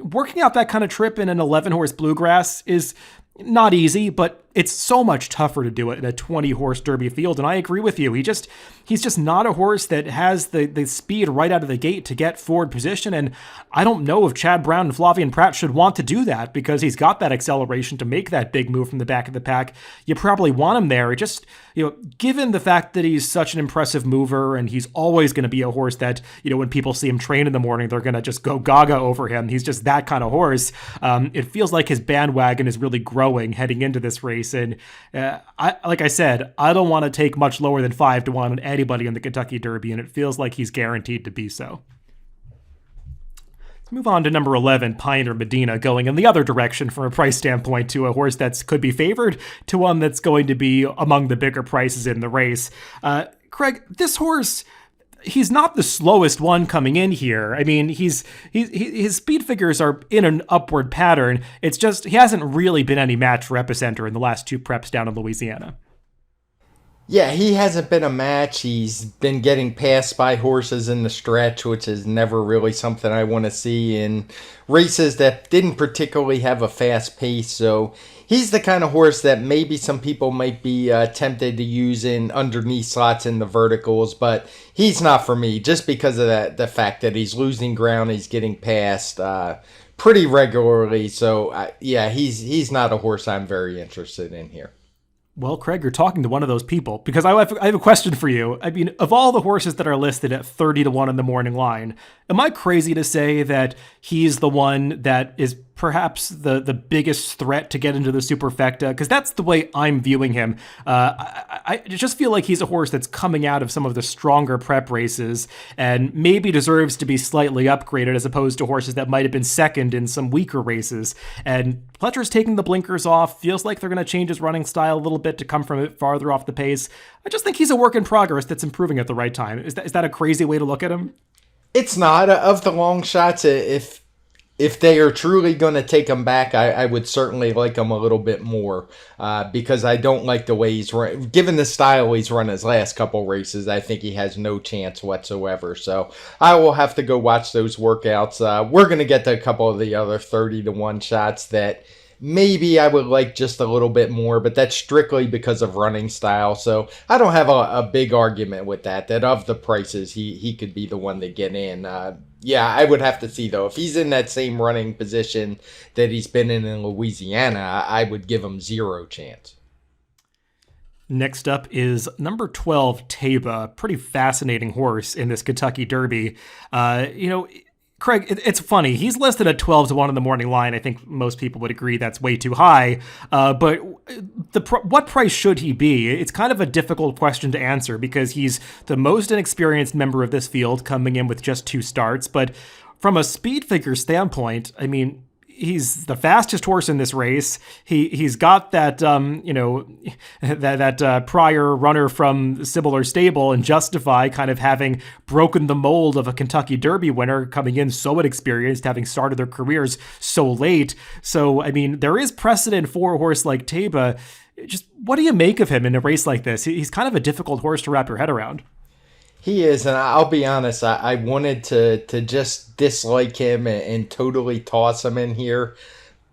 working out that kind of trip in an 11 horse Bluegrass is not easy, but it's so much tougher to do it in a 20-horse Derby field, and I agree with you. He's just not a horse that has the speed right out of the gate to get forward position, and I don't know if Chad Brown and Flavien Prat should want to do that because he's got that acceleration to make that big move from the back of the pack. You probably want him there. It just, given the fact that he's such an impressive mover and he's always going to be a horse that, when people see him train in the morning, they're going to just go gaga over him. He's just that kind of horse. It feels like his bandwagon is really growing heading into this race. And like I said, I don't want to take much lower than 5-1 on anybody in the Kentucky Derby, and it feels like he's guaranteed to be so. Let's move on to number 11, Pioneer Medina, going in the other direction from a price standpoint to a horse that could be favored to one that's going to be among the bigger prices in the race. Craig, this horse, he's not the slowest one coming in here. I mean, his speed figures are in an upward pattern. It's just he hasn't really been any match for Epicenter in the last two preps down in Louisiana. Yeah, he hasn't been a match. He's been getting passed by horses in the stretch, which is never really something I want to see in races that didn't particularly have a fast pace. So he's the kind of horse that maybe some people might be tempted to use in underneath slots in the verticals, but he's not for me just because of the fact that he's losing ground, he's getting passed pretty regularly. So he's not a horse I'm very interested in here. Well, Craig, you're talking to one of those people because I have a question for you. I mean, of all the horses that are listed at 30-1 in the morning line, am I crazy to say that he's the one that is perhaps the biggest threat to get into the superfecta? Because that's the way I'm viewing him. I just feel like he's a horse that's coming out of some of the stronger prep races and maybe deserves to be slightly upgraded as opposed to horses that might have been second in some weaker races. And Pletcher's taking the blinkers off. Feels like they're going to change his running style a little bit to come from it farther off the pace. I just think he's a work in progress that's improving at the right time. Is that a crazy way to look at him? It's not. Of the long shots, if if they are truly going to take him back, I would certainly like him a little bit more because I don't like the way he's run. Given the style he's run his last couple races, I think he has no chance whatsoever. So I will have to go watch those workouts. We're going to get to a couple of the other 30-1 shots that maybe I would like just a little bit more, but that's strictly because of running style. So I don't have a big argument with that of the prices, he could be the one to get in. Yeah, I would have to see, though. If he's in that same running position that he's been in Louisiana, I would give him zero chance. Next up is number 12, Taiba. Pretty fascinating horse in this Kentucky Derby. Craig, it's funny. He's listed at 12-1 in the morning line. I think most people would agree that's way too high. But what price should he be? It's kind of a difficult question to answer because he's the most inexperienced member of this field, coming in with just 2 starts. But from a speed figure standpoint, I mean, he's the fastest horse in this race. He's got that prior runner from similar stable and Justify kind of having broken the mold of a Kentucky Derby winner, coming in so inexperienced, having started their careers so late. So I mean, there is precedent for a horse like Taiba. Just what do you make of him in a race like this? He's kind of a difficult horse to wrap your head around. He is, and I'll be honest, I wanted to just dislike him and totally toss him in here.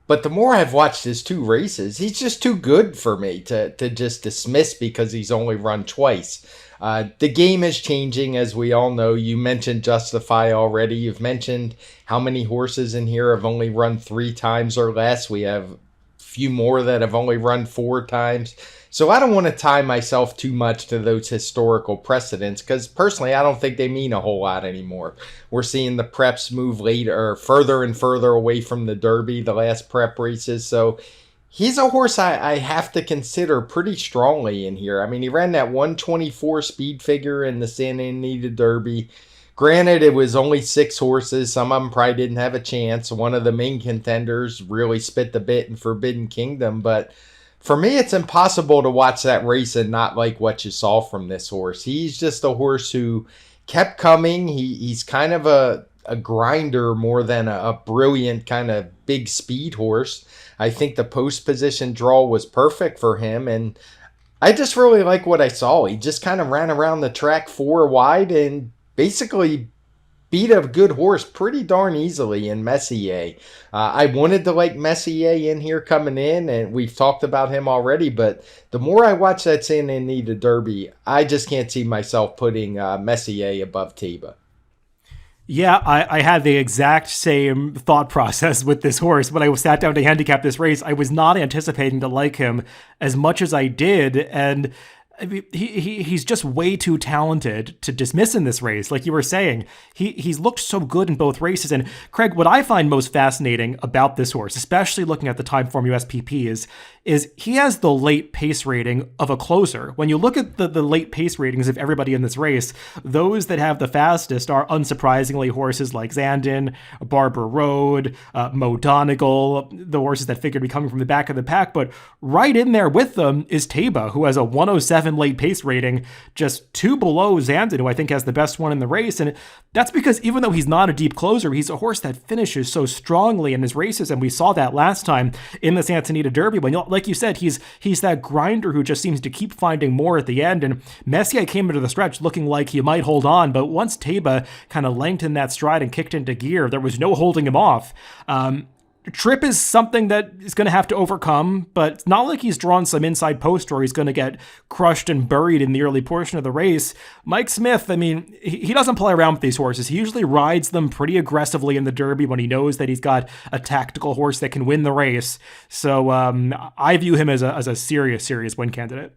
But the more I've watched his 2 races, he's just too good for me to just dismiss because he's only run twice. The game is changing, as we all know. You mentioned Justify already. You've mentioned how many horses in here have only run 3 times or less. We have a few more that have only run 4 times. So I don't want to tie myself too much to those historical precedents because personally I don't think they mean a whole lot anymore. We're seeing the preps move later, or further and further away from the Derby, the last prep races. So he's a horse I have to consider pretty strongly in here. I mean, he ran that 124 speed figure in the Santa Anita Derby. Granted, it was only 6 horses. Some of them probably didn't have a chance. One of the main contenders really spit the bit in Forbidden Kingdom, but for me, it's impossible to watch that race and not like what you saw from this horse. He's just a horse who kept coming. He's kind of a grinder more than a brilliant kind of big speed horse. I think the post position draw was perfect for him, and I just really like what I saw. He just kind of ran around the track 4 wide and basically beat a good horse pretty darn easily in Messier. I wanted to like Messier in here coming in, and we've talked about him already, but the more I watch that Santa Anita Derby, I just can't see myself putting Messier above Taiba. Yeah, I had the exact same thought process with this horse. When I sat down to handicap this race, I was not anticipating to like him as much as I did, and I mean, he's just way too talented to dismiss in this race. Like you were saying, he's looked so good in both races. And Craig, what I find most fascinating about this horse, especially looking at the TimeformUS PP, is he has the late pace rating of a closer. When you look at the late pace ratings of everybody in this race, those that have the fastest are unsurprisingly horses like Zandon, Barber Road, Mo Donegal, the horses that figured to be coming from the back of the pack. But right in there with them is Taiba, who has a 107 late pace rating, just 2 below Zandon, who I think has the best one in the race. And that's because even though he's not a deep closer, he's a horse that finishes so strongly in his races. And we saw that last time in the Santa Anita Derby when, like you said, he's that grinder who just seems to keep finding more at the end. And Messier came into the stretch looking like he might hold on, but once Taiba kind of lengthened that stride and kicked into gear, there was no holding him off. Trip is something that is going to have to overcome, but it's not like he's drawn some inside post or he's going to get crushed and buried in the early portion of the race. Mike Smith, I mean, he doesn't play around with these horses. He usually rides them pretty aggressively in the Derby when he knows that he's got a tactical horse that can win the race. So I view him as a serious win candidate.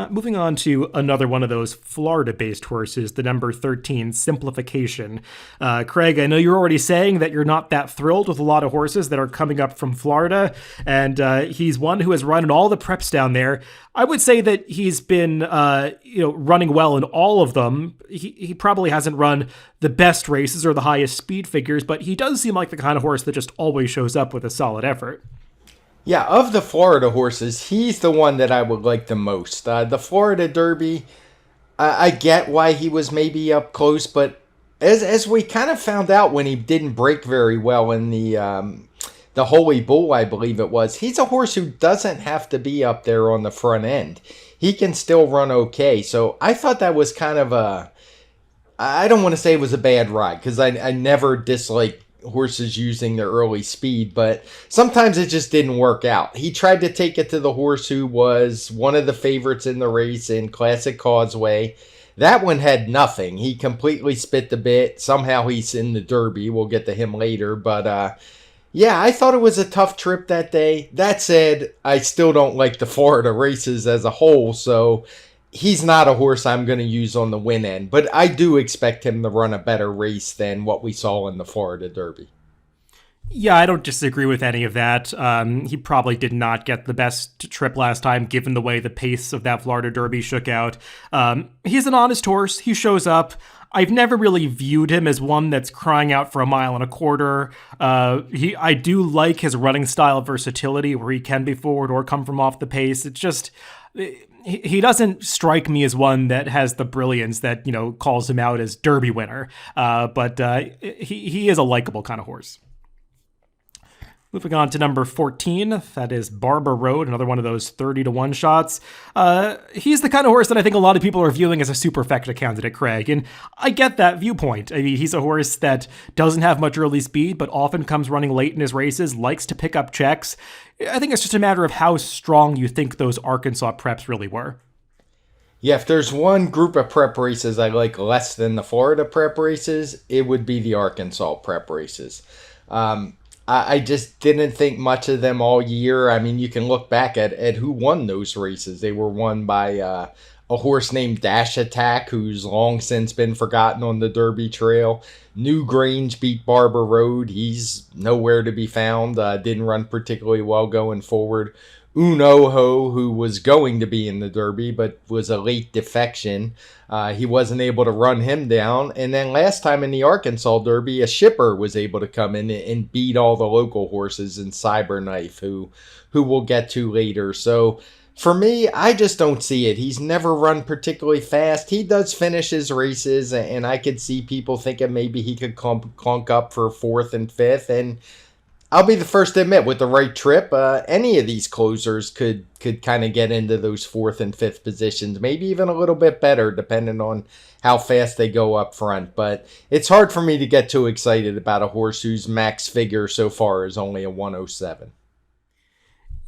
Moving on to another one of those Florida-based horses, the number 13, Simplification. Craig, I know you're already saying that you're not that thrilled with a lot of horses that are coming up from Florida, and he's one who has run in all the preps down there. I would say that he's been running well in all of them. He probably hasn't run the best races or the highest speed figures, but he does seem like the kind of horse that just always shows up with a solid effort. Yeah, of the Florida horses, he's the one that I would like the most. The Florida Derby, I get why he was maybe up close, but As we kind of found out when he didn't break very well in the Holy Bull, I believe it was, he's a horse who doesn't have to be up there on the front end. He can still run okay. So I thought that was kind of I don't want to say it was a bad ride, because I never disliked horses using their early speed, but sometimes it just didn't work out. He tried to take it to the horse who was one of the favorites in the race in Classic Causeway. That one had nothing. He completely spit the bit. Somehow he's in the Derby. We'll get to him later, but yeah, I thought it was a tough trip that day. That said, I still don't like the Florida races as a whole, so he's not a horse I'm going to use on the win end. But I do expect him to run a better race than what we saw in the Florida Derby. Yeah, I don't disagree with any of that. He probably did not get the best trip last time, given the way the pace of that Florida Derby shook out. He's an honest horse. He shows up. I've never really viewed him as one that's crying out for a mile and a quarter. I do like his running style versatility, where he can be forward or come from off the pace. It's just, he doesn't strike me as one that has the brilliance that, calls him out as Derby winner. But he is a likable kind of horse. Moving on to number 14, that is Barber Road, another one of those 30-1 shots. He's the kind of horse that I think a lot of people are viewing as a superfecta candidate, Craig, and I get that viewpoint. I mean, he's a horse that doesn't have much early speed, but often comes running late in his races, likes to pick up checks. I think it's just a matter of how strong you think those Arkansas preps really were. Yeah, if there's one group of prep races I like less than the Florida prep races, it would be the Arkansas prep races. I just didn't think much of them all year. I mean, you can look back at who won those races. They were won by a horse named Dash Attack, who's long since been forgotten on the Derby Trail. New Grange beat Barber Road. He's nowhere to be found. Didn't run particularly well going forward. Unoho, who was going to be in the Derby, but was a late defection. He wasn't able to run him down. And then last time in the Arkansas Derby, a shipper was able to come in and beat all the local horses in Cyberknife, who we'll get to later. So for me, I just don't see it. He's never run particularly fast. He does finish his races, and I could see people thinking maybe he could clunk up for 4th and 5th. And I'll be the first to admit, with the right trip, any of these closers could kind of get into those 4th and 5th positions, maybe even a little bit better, depending on how fast they go up front. But it's hard for me to get too excited about a horse whose max figure so far is only a 107.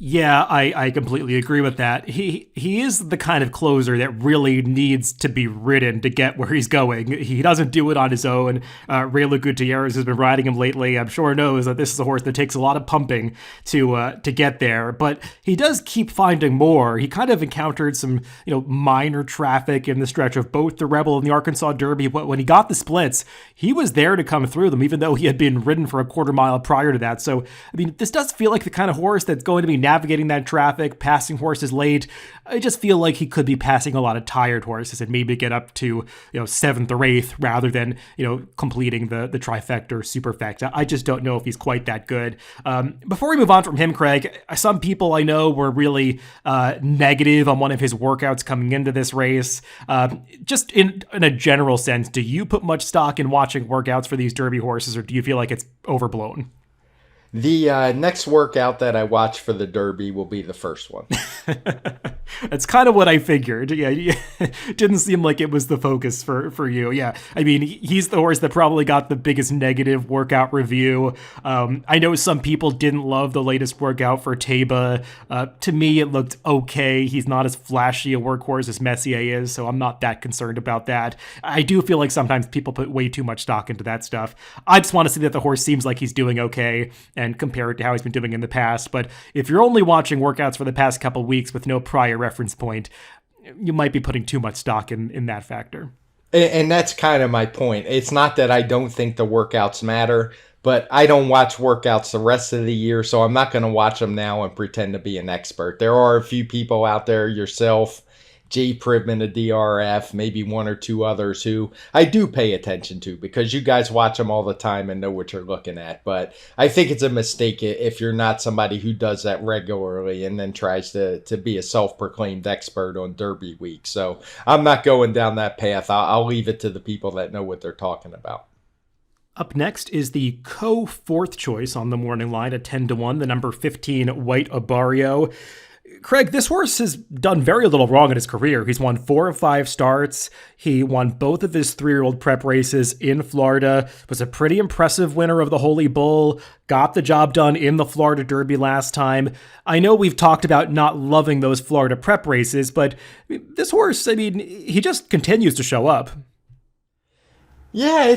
Yeah, I completely agree with that. He is the kind of closer that really needs to be ridden to get where he's going. He doesn't do it on his own. Rayla Gutierrez has been riding him lately. I'm sure knows that this is a horse that takes a lot of pumping to get there, but he does keep finding more. He kind of encountered some minor traffic in the stretch of both the Rebel and the Arkansas Derby, but when he got the splits, he was there to come through them, even though he had been ridden for a quarter mile prior to that. So, I mean, this does feel like the kind of horse that's going to be navigating that traffic, passing horses late. I just feel like he could be passing a lot of tired horses and maybe get up to 7th or 8th rather than completing the trifecta or superfecta. I just don't know if he's quite that good. Before we move on from him, Craig, some people I know were really negative on one of his workouts coming into this race. Just in a general sense, do you put much stock in watching workouts for these Derby horses, or do you feel like it's overblown? The next workout that I watch for the Derby will be the first one. That's kind of what I figured. Yeah, didn't seem like it was the focus for you. Yeah, I mean, he's the horse that probably got the biggest negative workout review. I know some people didn't love the latest workout for Taiba. To me, it looked okay. He's not as flashy a workhorse as Messier is, so I'm not that concerned about that. I do feel like sometimes people put way too much stock into that stuff. I just want to see that the horse seems like he's doing okay and compare it to how he's been doing in the past. But if you're only watching workouts for the past couple weeks with no prior reference point, you might be putting too much stock in that factor. And that's kind of my point. It's not that I don't think the workouts matter, but I don't watch workouts the rest of the year, so I'm not going to watch them now and pretend to be an expert. There are a few people out there, yourself, J Pribman of DRF, maybe one or two others who I do pay attention to because you guys watch them all the time and know what you're looking at. But I think it's a mistake if you're not somebody who does that regularly and then tries to be a self-proclaimed expert on Derby week. So I'm not going down that path. I'll leave it to the people that know what they're talking about. Up next is the co-fourth choice on the morning line at 10-1, the number 15 White Abarrio. Craig, this horse has done very little wrong in his career. He's won 4 of 5 starts. He won both of his 3-year-old prep races in Florida, was a pretty impressive winner of the Holy Bull, got the job done in the Florida Derby last time. I know we've talked about not loving those Florida prep races, but this horse, I mean, he just continues to show up. Yeah,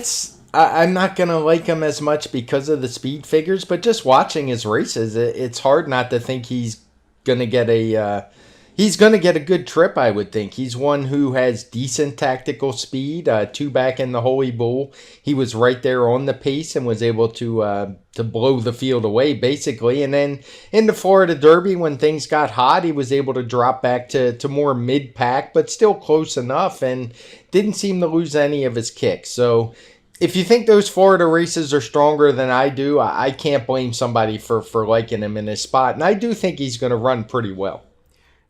I'm not going to like him as much because of the speed figures, but just watching his races, it's hard not to think he's going to get a good trip, I would think. He's one who has decent tactical speed, 2 back in the Holy Bull. He was right there on the pace and was able to blow the field away, basically. And then in the Florida Derby, when things got hot, he was able to drop back to more mid-pack, but still close enough and didn't seem to lose any of his kicks. So if you think those Florida races are stronger than I do, I can't blame somebody for liking him in this spot. And I do think he's going to run pretty well.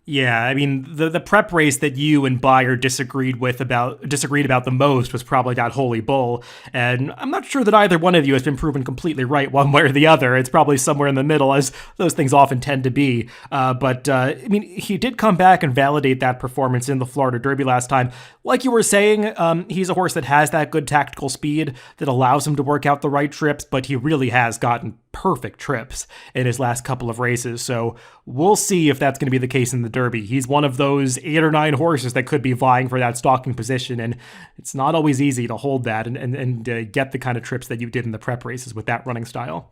Yeah, I mean, the prep race that you and Bayer disagreed about the most was probably that Holy Bull, and I'm not sure that either one of you has been proven completely right one way or the other. It's probably somewhere in the middle, as those things often tend to be. But I mean, he did come back and validate that performance in the Florida Derby last time. Like you were saying, he's a horse that has that good tactical speed that allows him to work out the right trips, but he really has gotten perfect trips in his last couple of races. So we'll see if that's going to be the case in the Derby. He's one of those 8 or 9 horses that could be vying for that stalking position, and it's not always easy to hold that and get the kind of trips that you did in the prep races with that running style.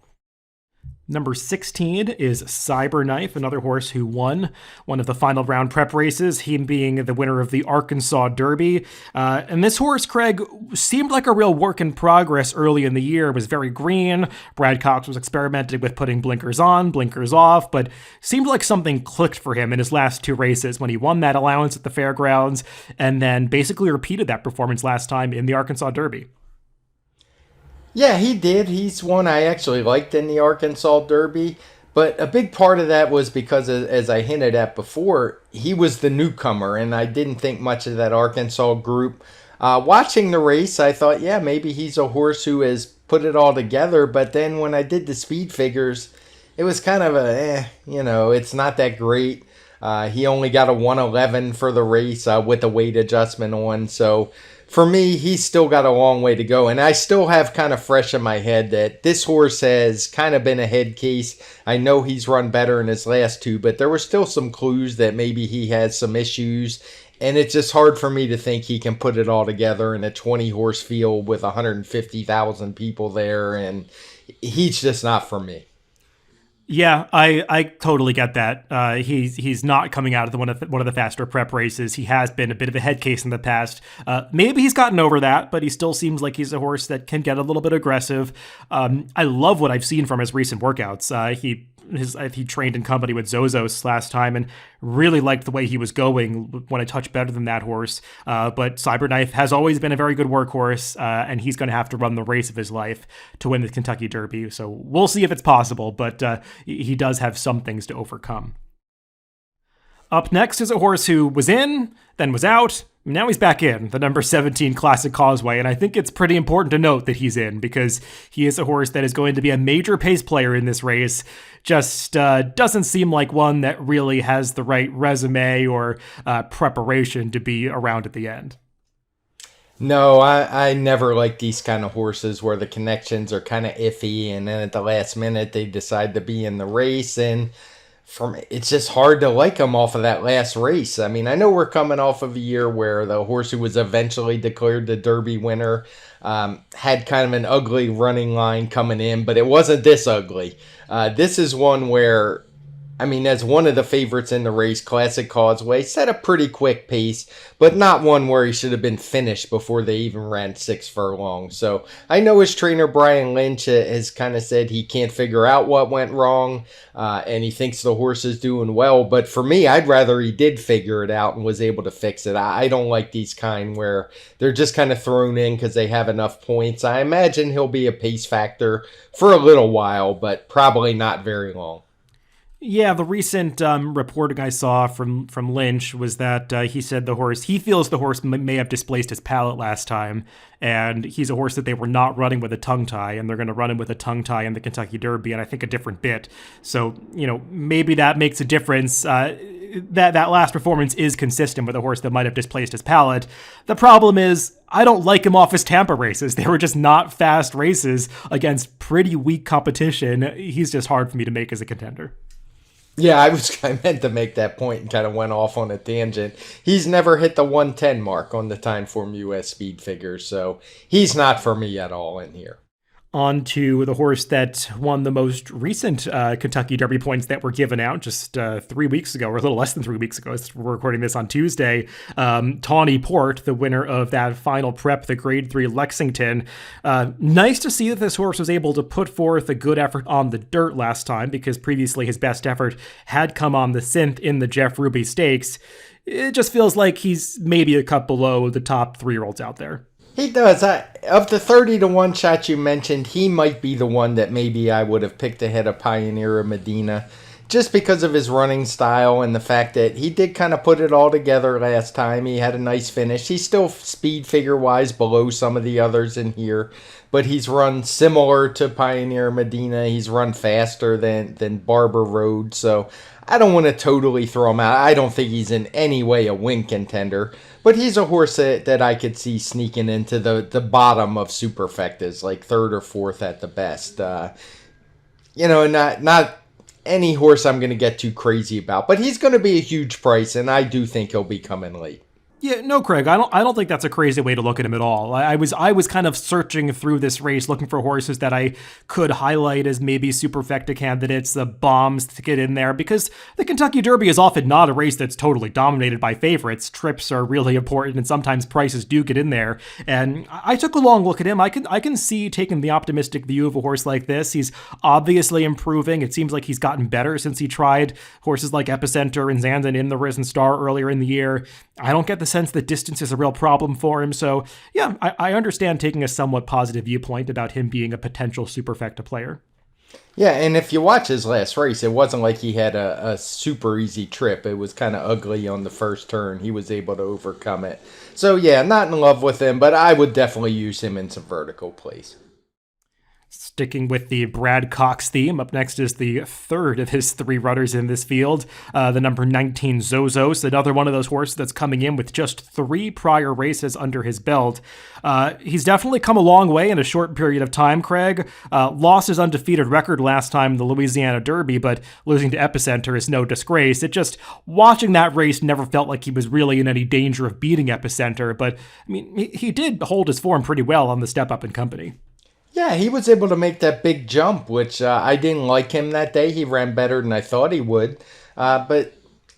Number 16 is Cyberknife, another horse who won one of the final round prep races, he being the winner of the Arkansas Derby. And this horse, Craig, seemed like a real work in progress early in the year. It was very green. Brad Cox was experimenting with putting blinkers on, blinkers off, but seemed like something clicked for him in his last 2 races when he won that allowance at the fairgrounds and then basically repeated that performance last time in the Arkansas Derby. Yeah, he did. He's one I actually liked in the Arkansas Derby. But a big part of that was because, as I hinted at before, he was the newcomer, and I didn't think much of that Arkansas group. Watching the race, I thought, yeah, maybe he's a horse who has put it all together. But then when I did the speed figures, it was kind of it's not that great. He only got a 111 for the race with a weight adjustment on. So for me, he's still got a long way to go. And I still have kind of fresh in my head that this horse has kind of been a head case. I know he's run better in his last 2, but there were still some clues that maybe he has some issues. And it's just hard for me to think he can put it all together in a 20-horse field with 150,000 people there. And he's just not for me. Yeah, I totally get that. He's not coming out of one of the faster prep races. He has been a bit of a head case in the past. Maybe he's gotten over that, but he still seems like he's a horse that can get a little bit aggressive. I love what I've seen from his recent workouts. He trained in company with Zozos last time and really liked the way he was going when a touch better than that horse. But Cyberknife has always been a very good workhorse, and he's going to have to run the race of his life to win the Kentucky Derby. So we'll see if it's possible, but he does have some things to overcome. Up next is a horse who was in, then was out. Now he's back in, the number 17 Classic Causeway, and I think it's pretty important to note that he's in because he is a horse that is going to be a major pace player in this race. Just doesn't seem like one that really has the right resume or preparation to be around at the end. No, I never like these kind of horses where the connections are kind of iffy, and then at the last minute they decide to be in the race, and it's just hard to like them off of that last race. I mean, I know we're coming off of a year where the horse who was eventually declared the Derby winner had kind of an ugly running line coming in, but it wasn't this ugly. This is one where I mean, as one of the favorites in the race, Classic Causeway set a pretty quick pace, but not one where he should have been finished before they even ran 6 furlongs. So I know his trainer, Brian Lynch, has kind of said he can't figure out what went wrong, and he thinks the horse is doing well. But for me, I'd rather he did figure it out and was able to fix it. I don't like these kind where they're just kind of thrown in because they have enough points. I imagine he'll be a pace factor for a little while, but probably not very long. Yeah, the recent reporting I saw from Lynch was that he said he feels the horse may have displaced his palate last time, and he's a horse that they were not running with a tongue tie, and they're going to run him with a tongue tie in the Kentucky Derby, and I think a different bit. So, maybe that makes a difference. That last performance is consistent with a horse that might have displaced his palate. The problem is, I don't like him off his Tampa races. They were just not fast races against pretty weak competition. He's just hard for me to make as a contender. Yeah, I meant to make that point and kind of went off on a tangent. He's never hit the 110 mark on the TimeformUS speed figures, so he's not for me at all in here. On to the horse that won the most recent Kentucky Derby points that were given out just 3 weeks ago, or a little less than 3 weeks ago. We're recording this on Tuesday. Tawny Port, the winner of that final prep, the Grade 3 Lexington. Nice to see that this horse was able to put forth a good effort on the dirt last time, because previously his best effort had come on the synth in the Jeff Ruby Stakes. It just feels like he's maybe a cut below the top 3-year-olds out there. He does. Of the 30-1 shot you mentioned, he might be the one that maybe I would have picked ahead of Pioneer or Medina, just because of his running style and the fact that he did kind of put it all together last time. He had a nice finish. He's still speed figure-wise below some of the others in here, but he's run similar to Pioneer Medina. He's run faster than Barber Road, so I don't want to totally throw him out. I don't think he's in any way a win contender, but he's a horse that I could see sneaking into the bottom of superfectas, like 3rd or 4th at the best. Not any horse I'm going to get too crazy about, but he's going to be a huge price, and I do think he'll be coming late. Yeah, no, Craig, I don't think that's a crazy way to look at him at all. I was kind of searching through this race looking for horses that I could highlight as maybe superfecta candidates, the bombs to get in there, because the Kentucky Derby is often not a race that's totally dominated by favorites. Trips are really important, and sometimes prices do get in there. And I took a long look at him. I can see taking the optimistic view of a horse like this. He's obviously improving. It seems like he's gotten better since he tried horses like Epicenter and Zandon in the Risen Star earlier in the year. I don't get the sense that distance is a real problem for him. So yeah, I understand taking a somewhat positive viewpoint about him being a potential superfecta player. Yeah, and if you watch his last race, it wasn't like he had a super easy trip. It was kind of ugly on the first turn. He was able to overcome it. So yeah, not in love with him, but I would definitely use him in some vertical plays. Sticking with the Brad Cox theme, up next is the 3rd of his 3 runners in this field, the number 19 Zozos, another one of those horses that's coming in with just 3 prior races under his belt. He's definitely come a long way in a short period of time, Craig. Lost his undefeated record last time in the Louisiana Derby, but losing to Epicenter is no disgrace. It just, watching that race never felt like he was really in any danger of beating Epicenter, but I mean, he did hold his form pretty well on the Step Up in Company. Yeah, he was able to make that big jump, which I didn't like him that day. He ran better than I thought he would. But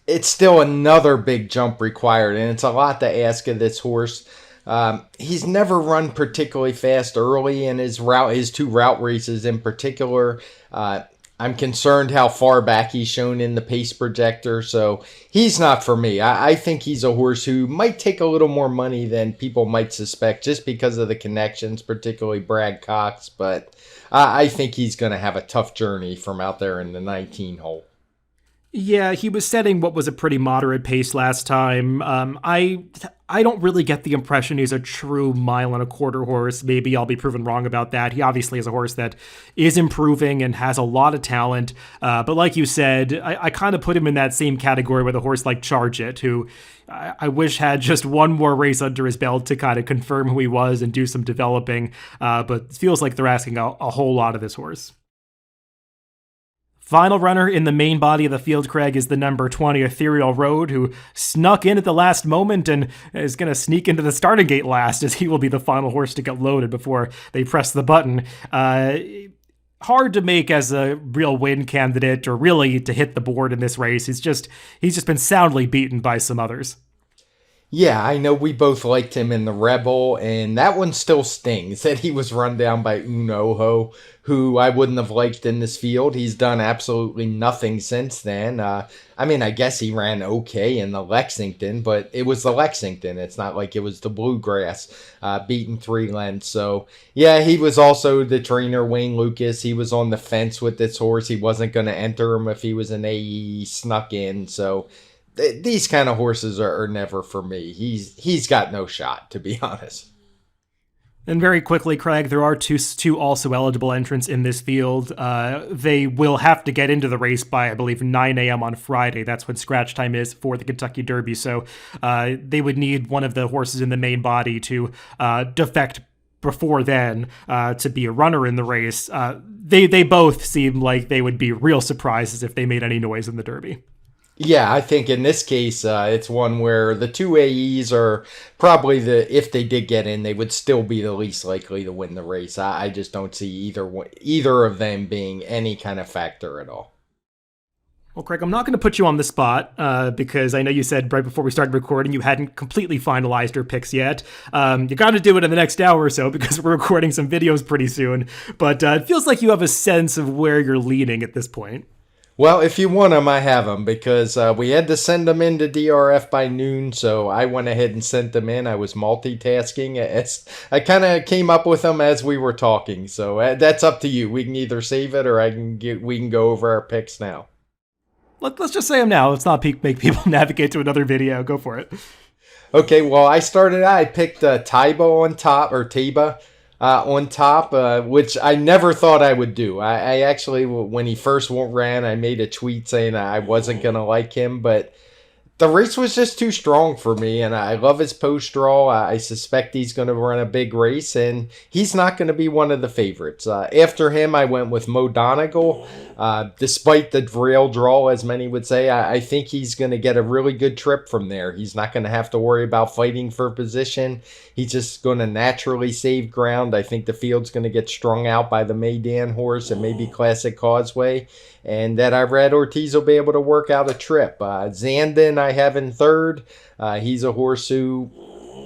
it's still another big jump required, and it's a lot to ask of this horse. He's never run particularly fast early in his 2 route races in particular. I'm concerned how far back he's shown in the Pace Projector, so he's not for me. I think he's a horse who might take a little more money than people might suspect just because of the connections, particularly Brad Cox, but I think he's going to have a tough journey from out there in the 19 hole. Yeah, he was setting what was a pretty moderate pace last time. I don't really get the impression he's a true 1.25 mile horse. Maybe I'll be proven wrong about that. He obviously is a horse that is improving and has a lot of talent. But like you said, I kind of put him in that same category with a horse like Charge It, who I wish had just one more race under his belt to kind of confirm who he was and do some developing. But it feels like they're asking a whole lot of this horse. Final runner in the main body of the field, Craig, is the number 20 Ethereal Road, who snuck in at the last moment and is going to sneak into the starting gate last, as he will be the final horse to get loaded before they press the button. hard to make as a real win candidate or really to hit the board in this race. He's just been soundly beaten by some others. Yeah, I know we both liked him in the Rebel, and that one still stings that he was run down by Unoho, who I wouldn't have liked in this field. He's done absolutely nothing since then. I mean, I guess he ran okay in the Lexington, but it was the Lexington. It's not like it was the Bluegrass, beaten 3 lengths. So, yeah, he was also the trainer, Wayne Lucas. He was on the fence with this horse. He wasn't going to enter him if he was an AE. He snuck in, so these kind of horses are never for me. He's got no shot, to be honest. And very quickly, Craig, there are two also eligible entrants in this field. They will have to get into the race by, I believe, 9 a.m. on Friday. That's when scratch time is for the Kentucky Derby. So they would need one of the horses in the main body to defect before then to be a runner in the race. They both seem like they would be real surprises if they made any noise in the Derby. Yeah, I think in this case, it's one where the 2 AEs are probably if they did get in, they would still be the least likely to win the race. I just don't see either of them being any kind of factor at all. Well, Craig, I'm not going to put you on the spot because I know you said right before we started recording you hadn't completely finalized your picks yet. You got to do it in the next hour or so because we're recording some videos pretty soon. But it feels like you have a sense of where you're leaning at this point. Well, if you want them, I have them because we had to send them into DRF by noon, so I went ahead and sent them in. I was multitasking. I kind of came up with them as we were talking, so that's up to you. We can either save it or we can go over our picks now. Let's just say them now. Let's not make people navigate to another video. Go for it. Okay, well, I picked Taiba on top, or Taiba. On top, which I never thought I would do. I actually, when he first ran, I made a tweet saying I wasn't going to like him, but the race was just too strong for me, and I love his post draw. I suspect he's going to run a big race, and he's not going to be one of the favorites. After him, I went with Mo Donegal. Despite the rail draw, as many would say, I think he's going to get a really good trip from there. He's not going to have to worry about fighting for position. He's just going to naturally save ground. I think the field's going to get strung out by the Medina horse and maybe Classic Causeway. And that I read Ortiz will be able to work out a trip. Zandon I have in third. He's a horse who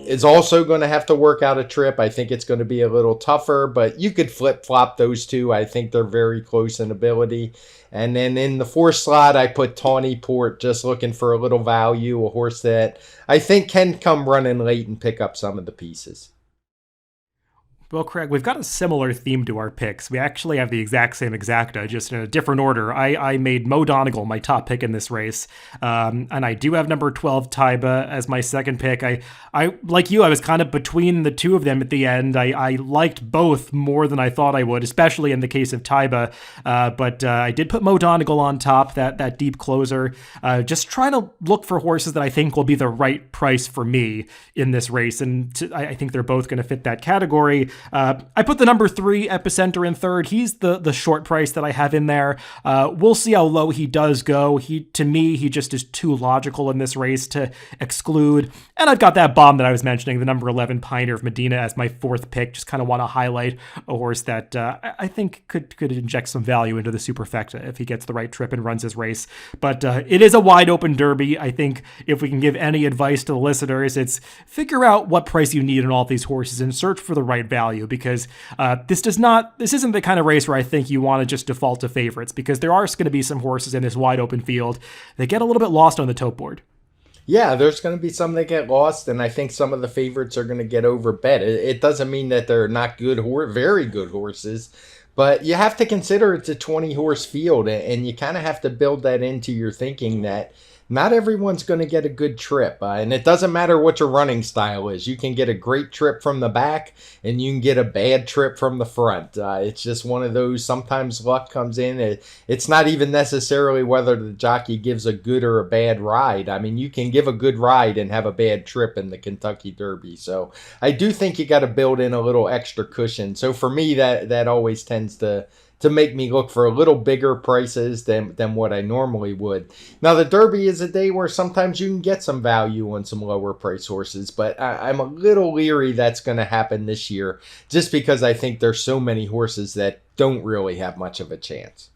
is also going to have to work out a trip. I think it's going to be a little tougher, but you could flip-flop those two. I think they're very close in ability. And then in the fourth slot, I put Tawny Port, just looking for a little value, a horse that I think can come running late and pick up some of the pieces. Well, Craig, we've got a similar theme to our picks. We actually have the exact same exacta, just in a different order. I made Mo Donegal my top pick in this race, and I do have number 12 Taiba as my second pick. I like you, I was kind of between the two of them at the end. I liked both more than I thought I would, especially in the case of Taiba, but I did put Mo Donegal on top, that deep closer, just trying to look for horses that I think will be the right price for me in this race, and I think they're both going to fit that category. I put the number 3 Epicenter in third. He's the short price that I have in there. We'll see how low he does go. To me, he just is too logical in this race to exclude. And I've got that bomb that I was mentioning, the number 11 Pioneer of Medina as my fourth pick. Just kind of want to highlight a horse that I think could inject some value into the superfecta if he gets the right trip and runs his race. But it is a wide open Derby. I think if we can give any advice to the listeners, it's figure out what price you need in all of these horses and search for the right value, because this isn't the kind of race where I think you want to just default to favorites, because there are going to be some horses in this wide open field that get a little bit lost on the tote board. Yeah, there's going to be some that get lost, and I think some of the favorites are going to get overbet. It doesn't mean that they're not very good horses, but you have to consider it's a 20-horse field, and you kind of have to build that into your thinking that not everyone's going to get a good trip, and it doesn't matter what your running style is. You can get a great trip from the back, and you can get a bad trip from the front. It's just one of those, sometimes luck comes in. It's not even necessarily whether the jockey gives a good or a bad ride. I mean, you can give a good ride and have a bad trip in the Kentucky Derby. So I do think you got to build in a little extra cushion. So for me, that always tends to to make me look for a little bigger prices than what I normally would. Now, the Derby is a day where sometimes you can get some value on some lower price horses, but I'm a little leery that's going to happen this year just because I think there's so many horses that don't really have much of a chance.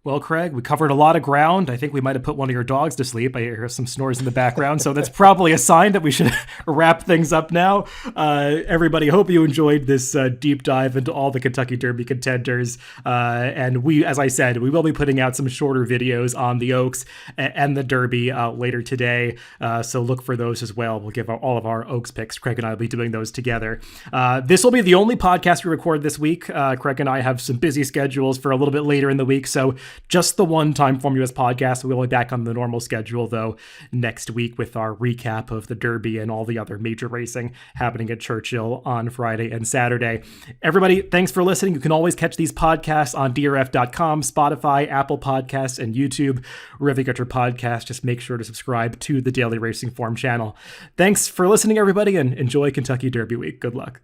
Well, Craig, we covered a lot of ground. I think we might have put one of your dogs to sleep. I hear some snores in the background, so that's probably a sign that we should wrap things up now. Everybody, hope you enjoyed this deep dive into all the Kentucky Derby contenders. And we, as I said, we will be putting out some shorter videos on the Oaks and the Derby later today. So look for those as well. We'll give all of our Oaks picks. Craig and I will be doing those together. This will be the only podcast we record this week. Craig and I have some busy schedules for a little bit later in the week, so just the one TimeformUS podcast. We'll be back on the normal schedule, though, next week with our recap of the Derby and all the other major racing happening at Churchill on Friday and Saturday. Everybody, thanks for listening. You can always catch these podcasts on DRF.com, Spotify, Apple Podcasts, and YouTube. Wherever you get your podcast, just make sure to subscribe to the Daily Racing Form channel. Thanks for listening, everybody, and enjoy Kentucky Derby Week. Good luck.